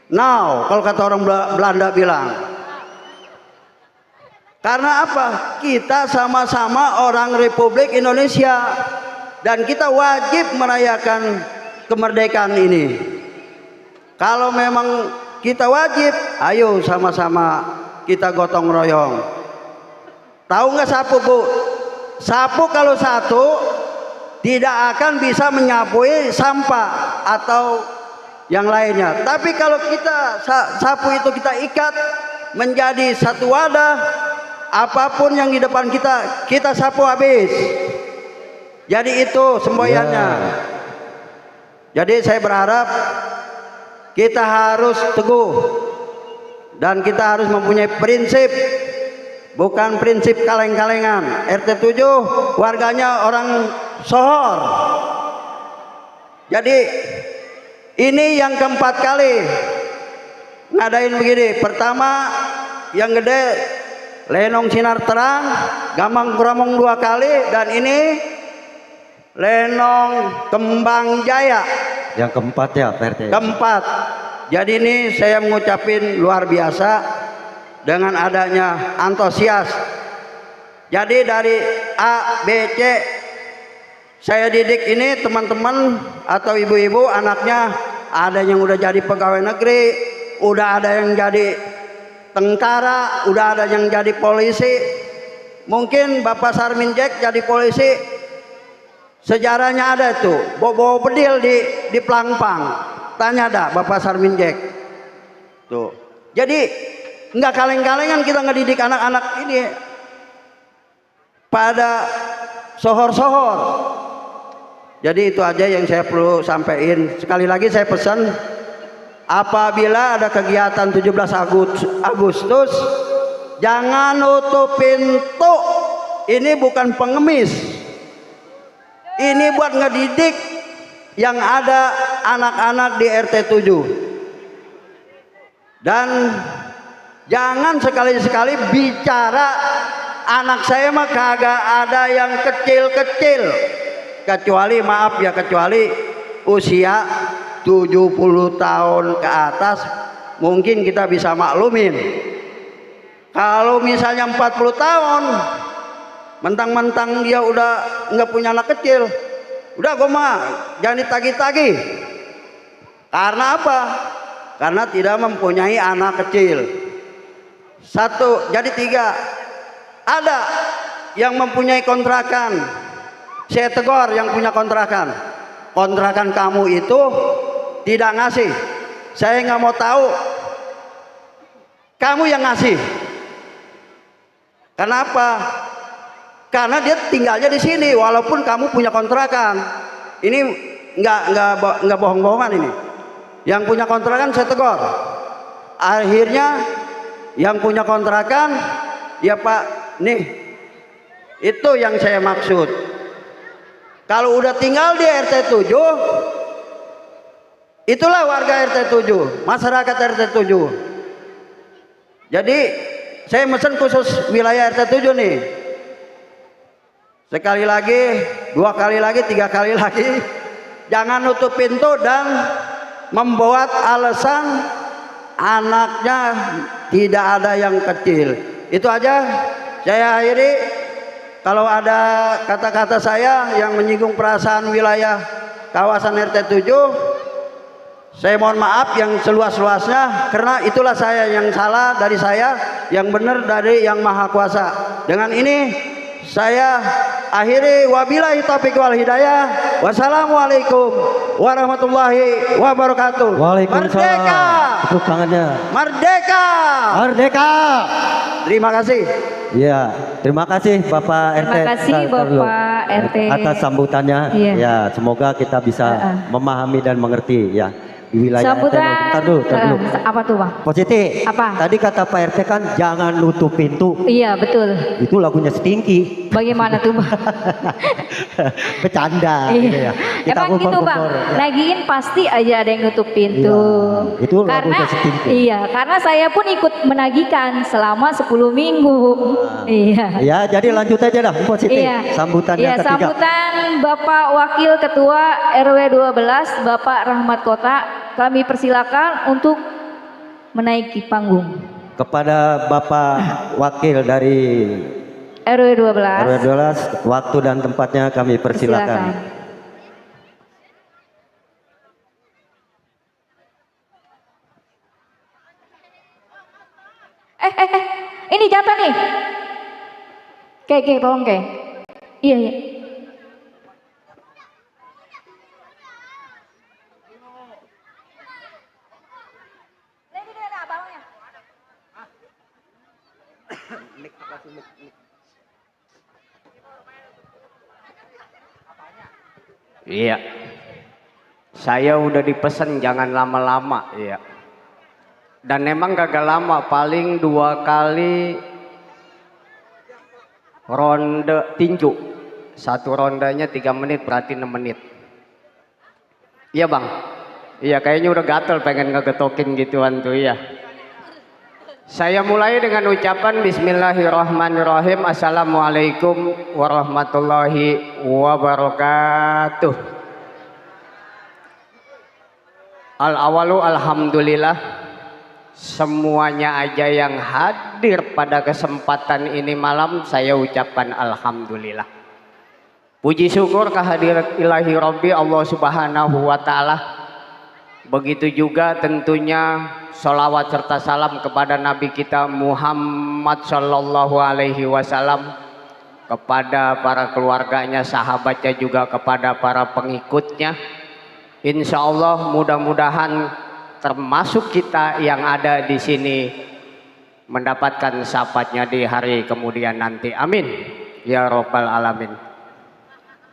Now kalau kata orang Belanda bilang, karena apa? Kita sama-sama orang Republik Indonesia dan kita wajib merayakan kemerdekaan ini. Kalau memang kita wajib, ayo sama-sama kita gotong royong. Tahu nggak sapu, Bu? Sapu kalau satu tidak akan bisa menyapui sampah atau yang lainnya. Tapi kalau kita sapu itu kita ikat menjadi satu wadah, apapun yang di depan kita, kita sapu habis. Jadi itu semboyannya. Jadi saya berharap kita harus teguh dan kita harus mempunyai prinsip, bukan prinsip kaleng-kalengan. RT 7 warganya orang Sohor. Jadi ini yang keempat kali ngadain begini. Pertama yang gede Lenong Sinar Terang, Gambang Kromong 2 kali, dan ini Lenong Kembang Jaya. Yang keempat ya Pak RT. Keempat. Jadi ini saya mengucapin luar biasa dengan adanya antusias. Jadi dari A, B, C saya didik ini teman-teman atau ibu-ibu anaknya, ada yang udah jadi pegawai negeri, udah ada yang jadi tentara, udah ada yang jadi polisi. Mungkin Bapak Sarmin Jack jadi polisi, sejarahnya ada tuh, bawa bedil di Pelangpang. Tanya dah Bapak Sarmin Jack tuh. Jadi nggak kaleng-kalengan kita ngedidik anak-anak ini pada sohor-sohor. Jadi itu aja yang saya perlu sampaikan. Sekali lagi saya pesan, apabila ada kegiatan 17 Agustus, jangan nutup pintu. Ini bukan pengemis. Ini buat ngedidik yang ada anak-anak di RT 7. Dan jangan sekali-sekali bicara anak saya mah kagak ada yang kecil-kecil. Kecuali maaf ya, kecuali usia 70 tahun ke atas mungkin kita bisa maklumin. Kalau misalnya 40 tahun mentang-mentang dia udah nggak punya anak kecil, udah gue mah jangan ditagih-tagih. Karena apa? Karena tidak mempunyai anak kecil. Satu, jadi tiga. Ada yang mempunyai kontrakan, saya tegur yang punya kontrakan. Kontrakan kamu itu tidak ngasih, saya nggak mau tahu. Kamu yang ngasih. Kenapa? Karena dia tinggalnya di sini walaupun kamu punya kontrakan. Ini nggak bohong-bohongan ini. Yang punya kontrakan saya tegur. Akhirnya yang punya kontrakan, ya Pak, nih itu yang saya maksud. Kalau udah tinggal di RT 7, itulah warga RT 7, masyarakat RT 7. Jadi saya mesen khusus wilayah RT 7 nih. Sekali lagi, 2 kali lagi, 3 kali lagi, jangan nutup pintu dan membuat alasan anaknya tidak ada yang kecil. Itu aja, saya akhiri. Kalau ada kata-kata saya yang menyinggung perasaan wilayah kawasan RT 7, saya mohon maaf yang seluas-luasnya, karena itulah saya yang salah dari saya, yang benar dari Yang Maha Kuasa. Dengan ini saya akhiri, wabillahi taufiq wal hidayah. Wassalamualaikum warahmatullahi wabarakatuh. Waalaikumsalam. Merdeka! Tepuk tangannya. Merdeka! Merdeka! Terima kasih. Ya, terima kasih Bapak RT. Terima kasih Bapak RT atas sambutannya. Iya. Ya, semoga kita bisa memahami dan mengerti ya. Di wilayah sambutan. Bentar dulu. Apa tuh Bang? Positi, Apa? tadi kata Pak RT kan jangan nutup pintu. Iya betul. Itu lagunya Stinky. Bagaimana tuh Bang? Bercanda gitu ya. Kita Emang gitu Bang, kumpul-kumpul, ya. lagiin pasti aja ada yang nutup pintu. Iya, itu karena lagunya Stinky. iya, karena saya pun ikut menagihkan selama 10 minggu. Iya. Ya, jadi lanjut aja dah Positi. Iya. Sambutan Iya, yang ketiga. sambutan Bapak Wakil Ketua RW 12 Bapak Rahmat Kota, kami persilakan untuk menaiki panggung. Kepada Bapak Wakil dari RW 12. RW 12, waktu dan tempatnya kami persilakan. Ini jatah nih. Oke, tolong Ke. Iya. Iya. Saya udah dipesan jangan lama-lama, iya. Dan emang kagak lama, paling 2 kali ronde tinju. 1 rondenya 3 menit, berarti 6 menit. Iya Bang. Iya, kayaknya udah gatel pengen ngegetokin gituan tuh ya. Saya mulai dengan ucapan Bismillahirrahmanirrahim. Assalamualaikum warahmatullahi wabarakatuh. Al-awalu alhamdulillah. Semuanya aja yang hadir pada kesempatan ini malam saya ucapkan alhamdulillah. Puji syukur kehadirat ilahi Rabbi Allah subhanahu wa ta'ala. Begitu juga tentunya sholawat serta salam kepada Nabi kita Muhammad Sallallahu Alaihi Wasallam, kepada para keluarganya, sahabatnya, juga kepada para pengikutnya. Insya Allah mudah-mudahan termasuk kita yang ada di sini mendapatkan syafaatnya di hari kemudian nanti. Amin ya Rabbal Alamin.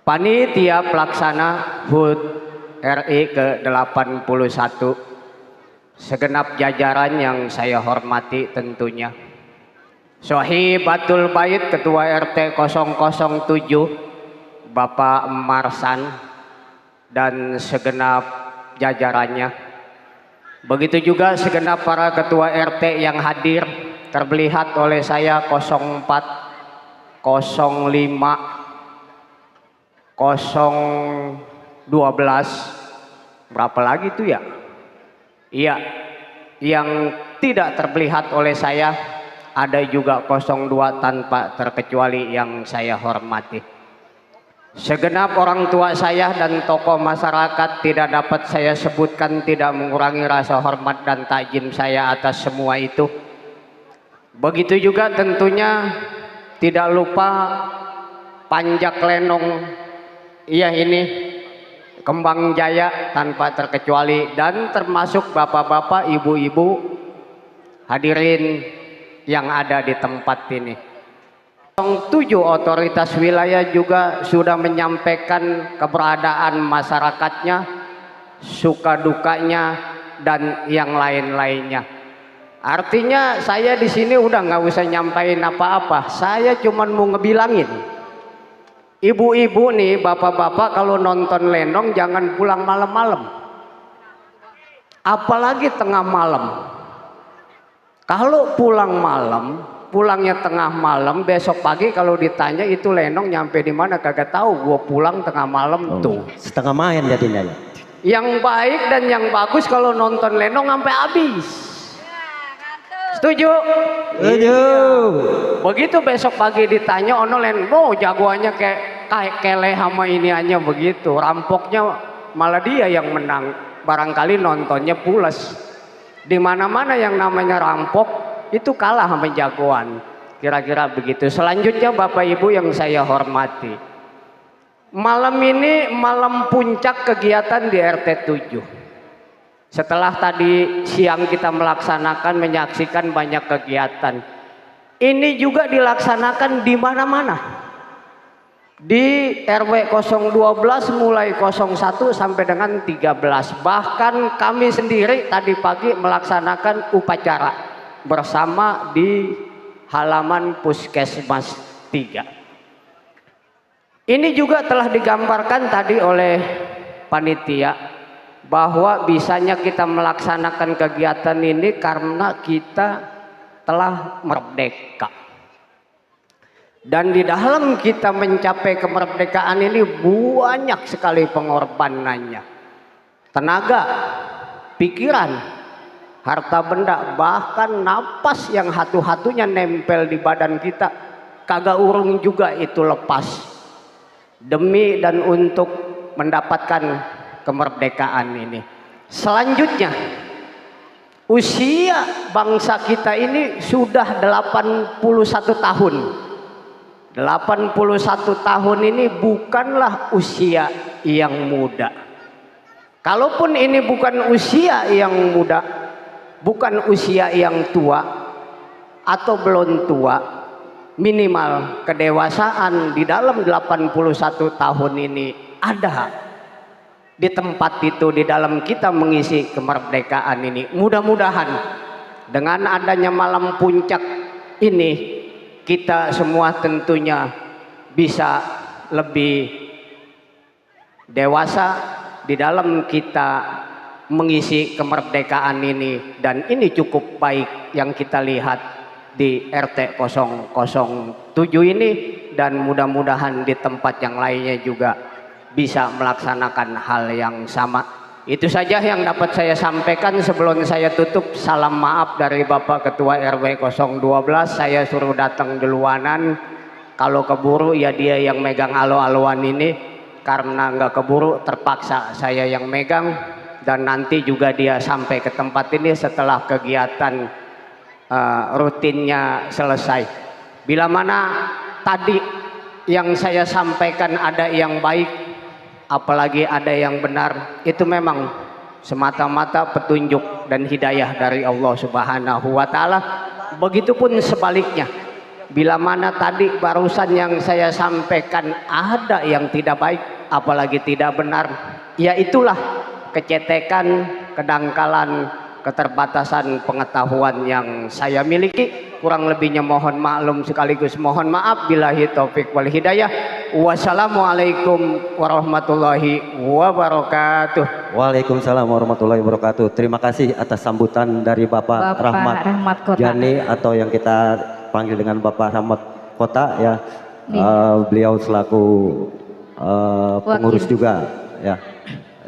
Panitia pelaksana HUT RI ke-81, segenap jajaran yang saya hormati tentunya, Sohibatul Bait Ketua RT 007 Bapak Marsan dan segenap jajarannya, begitu juga segenap para ketua RT yang hadir, terlihat oleh saya 04, 05, 012, berapa lagi itu ya? Iya, yang tidak terlihat oleh saya ada juga 02 tanpa terkecuali yang saya hormati. Segenap orang tua saya dan tokoh masyarakat tidak dapat saya sebutkan, tidak mengurangi rasa hormat dan takjim saya atas semua itu. Begitu juga tentunya tidak lupa Panjak Lenong, iya ini Kembang Jaya tanpa terkecuali, dan termasuk bapak-bapak, ibu-ibu hadirin yang ada di tempat ini. 07 otoritas wilayah juga sudah menyampaikan keberadaan masyarakatnya, suka dukanya dan yang lain-lainnya. Artinya saya di sini udah nggak usah nyampain apa-apa. Saya cuman mau ngebilangin, ibu-ibu nih, bapak-bapak kalau nonton lenong jangan pulang malam-malam. Apalagi tengah malam. Kalau pulang malam, pulangnya tengah malam, besok pagi kalau ditanya itu lenong nyampe di mana kagak tahu. Gua pulang tengah malam tuh. Setengah main jadinya ya. Yang baik dan yang bagus kalau nonton lenong sampai habis. Setuju? Setuju. Begitu besok pagi ditanya ono lenong, jagoannya kayak keleh sama ini aja begitu. Rampoknya malah dia yang menang. Barangkali nontonnya pules. Di mana-mana yang namanya rampok itu kalah sama jagoan. Kira-kira begitu. Selanjutnya Bapak Ibu yang saya hormati. Malam ini malam puncak kegiatan di RT 7. Setelah tadi siang kita melaksanakan, menyaksikan banyak kegiatan. Ini juga dilaksanakan di mana-mana. Di RW 012 mulai 01 sampai dengan 13. Bahkan kami sendiri tadi pagi melaksanakan upacara bersama di halaman Puskesmas 3. Ini juga telah digambarkan tadi oleh panitia bahwa bisanya kita melaksanakan kegiatan ini karena kita telah merdeka. Dan di dalam kita mencapai kemerdekaan ini banyak sekali pengorbanannya. Tenaga, pikiran, harta benda, bahkan napas yang hatu-hatunya nempel di badan kita kagak urung juga itu lepas. Demi dan untuk mendapatkan kemerdekaan ini. Selanjutnya, usia bangsa kita ini sudah 81 tahun. 81 tahun ini bukanlah usia yang muda. Kalaupun ini bukan usia yang muda, bukan usia yang tua atau belum tua, minimal kedewasaan di dalam 81 tahun ini ada di tempat itu, di dalam kita mengisi kemerdekaan ini. Mudah-mudahan dengan adanya malam puncak ini kita semua tentunya bisa lebih dewasa di dalam kita mengisi kemerdekaan ini. Dan ini cukup baik yang kita lihat di RT 007 ini, dan mudah-mudahan di tempat yang lainnya juga bisa melaksanakan hal yang sama. Itu saja yang dapat saya sampaikan. Sebelum saya tutup, salam maaf dari Bapak Ketua RW 012. Saya suruh datang duluanan. Kalau keburu ya dia yang megang alo-aloan ini. Karena nggak keburu terpaksa saya yang megang. Dan nanti juga dia sampai ke tempat ini setelah kegiatan rutinnya selesai. Bila mana tadi yang saya sampaikan ada yang baik, apalagi ada yang benar, itu memang semata-mata petunjuk dan hidayah dari Allah Subhanahu wa Ta'ala. Begitupun sebaliknya, bila mana tadi barusan yang saya sampaikan ada yang tidak baik, apalagi tidak benar, ya itulah kecetekan, kedangkalan, keterbatasan pengetahuan yang saya miliki. Kurang lebihnya mohon maklum sekaligus mohon maaf. Billahi taufik wal hidayah. Wassalamualaikum warahmatullahi wabarakatuh. Waalaikumsalam warahmatullahi wabarakatuh. Terima kasih atas sambutan dari Bapak Rahmat Kota. Jani, atau yang kita panggil dengan Bapak Rahmat Kota ya. Beliau selaku pengurus juga ya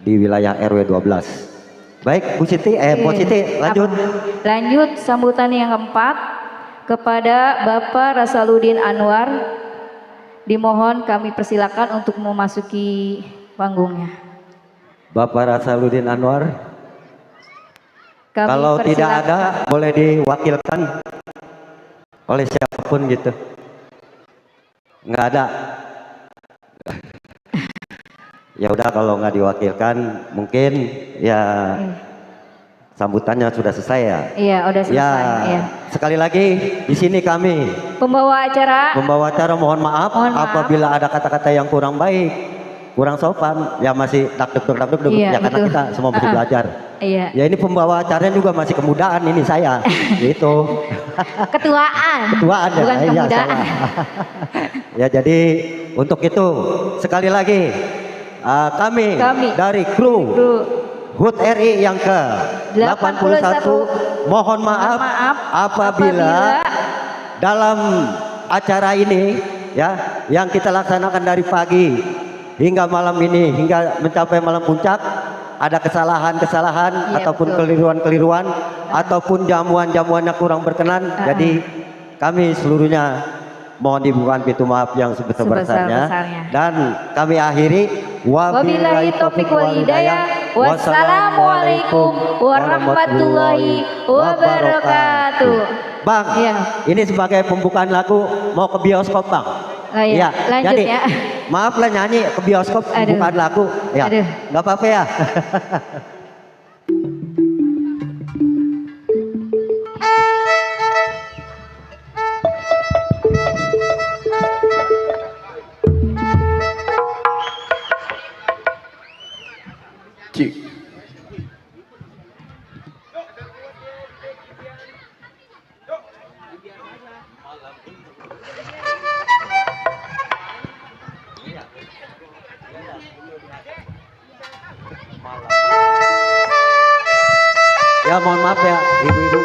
di wilayah RW 12. Baik, Bu Siti, Bu Siti lanjut. Lanjut sambutan yang keempat kepada Bapak Rasaluddin Anwar. Dimohon kami persilakan untuk memasuki panggungnya. Bapak Rasaluddin Anwar. Kami Kalau persilakan. tidak ada boleh diwakilkan oleh siapapun gitu. Nggak ada. Ya udah, kalau nggak diwakilkan mungkin ya sambutannya sudah selesai ya. Iya, udah selesai. Ya. Sekali lagi di sini kami Pembawa acara mohon maaf Mohon maaf. apabila ada kata-kata yang kurang baik. kurang sopan, ya masih takduk Iya, ya karena betul. kita semua masih belajar. Iya. Ya ini pembawa acaranya juga masih kemudaan ini saya, gitu. Ketuaan. Ketuaan ya, Bukan iya kemudaan. salah. Ya jadi untuk itu sekali lagi kami dari kru HUT RI yang ke 81 mohon maaf apabila dalam acara ini ya yang kita laksanakan dari pagi hingga malam ini hingga mencapai malam puncak ada kesalahan-kesalahan ataupun keliruan-keliruan ataupun jamuan-jamuan yang kurang berkenan. Jadi kami seluruhnya mohon dibukakan pintu maaf yang sebesar-besarnya dan kami akhiri wabillahi taufiq wal hidayah. Wassalamualaikum warahmatullahi wabarakatuh. Bang, Iya. ini sebagai pembukaan lagu mau ke bioskop bang. Oh, iya. Lanjut jadi, ya. Maaf lah nyanyi ke bioskop pembukaan lagu. Ya, Aduh. nggak apa-apa ya. Cik. Ya mohon maaf ya ibu-ibu.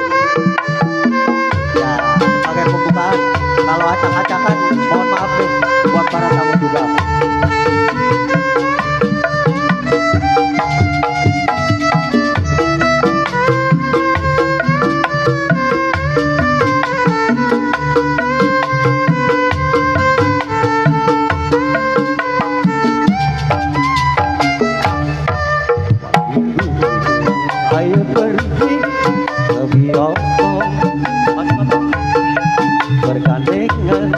Ya sebagai pembukaan kalau acak-acakan mohon maaf nih buat para tamu juga. Ayo pergi ke bioskop bergandengan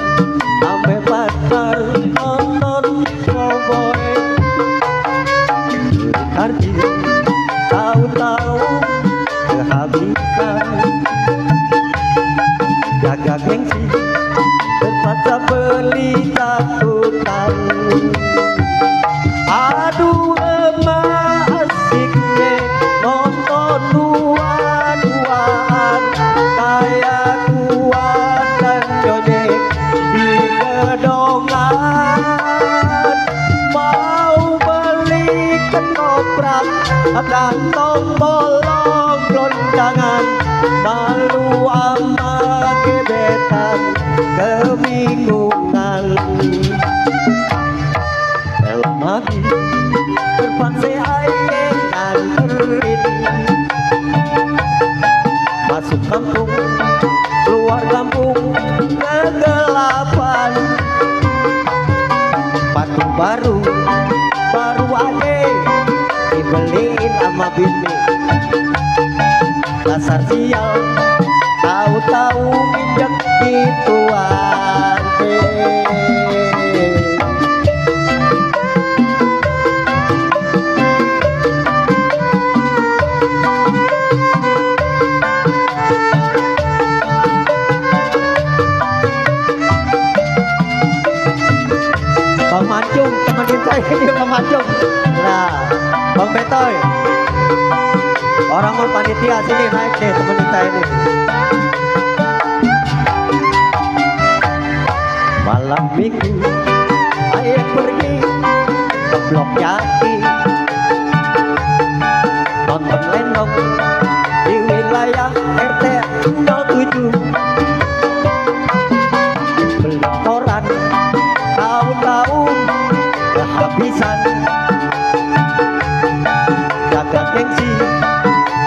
sampai pacar nonton cowboy kardi tahu-tahu kehabisan jaga gengsi terpaksa beli tatutan. Aduh emak asik deh nonton dua-duaan kayak kuat dan jodek di gedongan. Mau beli ketoprak kantong bolong lonjangan malu ama gebetan kebingungan. Lagi terpaksa air nganterin masuk kampung keluar kampung kegelapan patung baru aja dibeliin sama bini dasar sial tahu-tahu minjek gituan. Bang Mancung, temenin saya ini Bang Mancung. Nah, Bang Betoy, orang mau panitia sini naik deh temenin saya ini. Malam minggu, ayo pergi ke Blok Jati, nonton lenong di wilayah RT 07. Beli koran tahu-tahu kehabisan jaga gengsi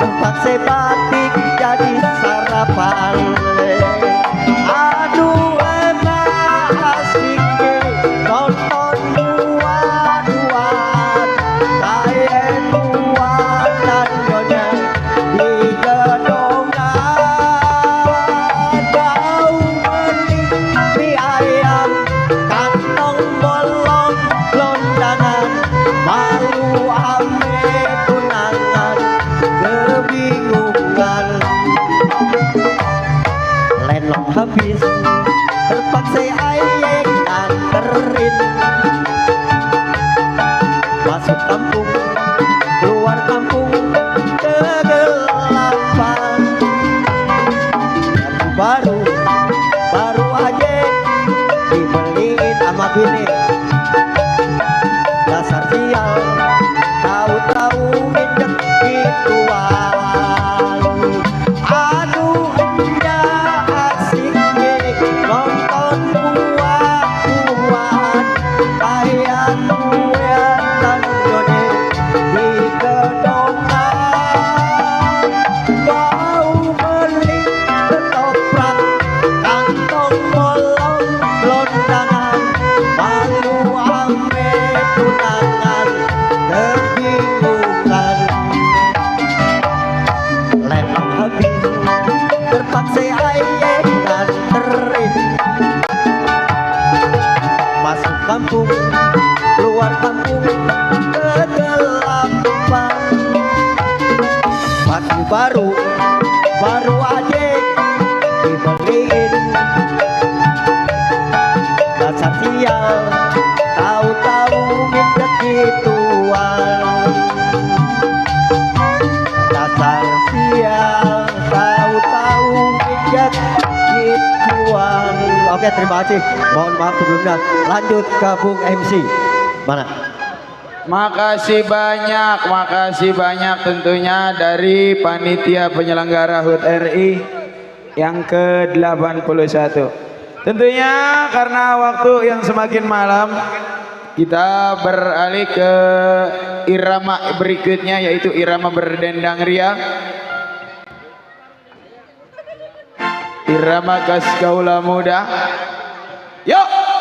tempat sebatik jadi sarapan. Aduh enak asik nonton dua-duaan kayak kuat dan nyonya di gedongan. Jauh beli mie ayam kantong bolong lonjangan malu ame tunangan kebingungan. Lenong habis terpaksa ayek nganterin baru aja dibeliin sama bini. Dasar sial, tahu-tahu injek gituan. Aduh enggak asik nih nonton buat-buat kayak gue Joni di gedongan. Mau beli ketoprak kantong bolong londangan, malu ame tunangan kebingungan. Lemang habis terpaksa aye nganterin, masuk kampung keluar kampung kegelapan. Baju baru aja dibeliin. Dasar sial, tahu-tahu minta gituan. Dasar sial, tahu-tahu minta gituan. Oke, terima kasih. Mohon maaf sebelumnya. Lanjut ke Bung MC. Mana? Makasih banyak tentunya dari panitia penyelenggara HUT RI yang ke-81. Tentunya karena waktu yang semakin malam, kita beralih ke irama berikutnya, yaitu irama berdendang ria. Irama khas kaula muda. Yuk!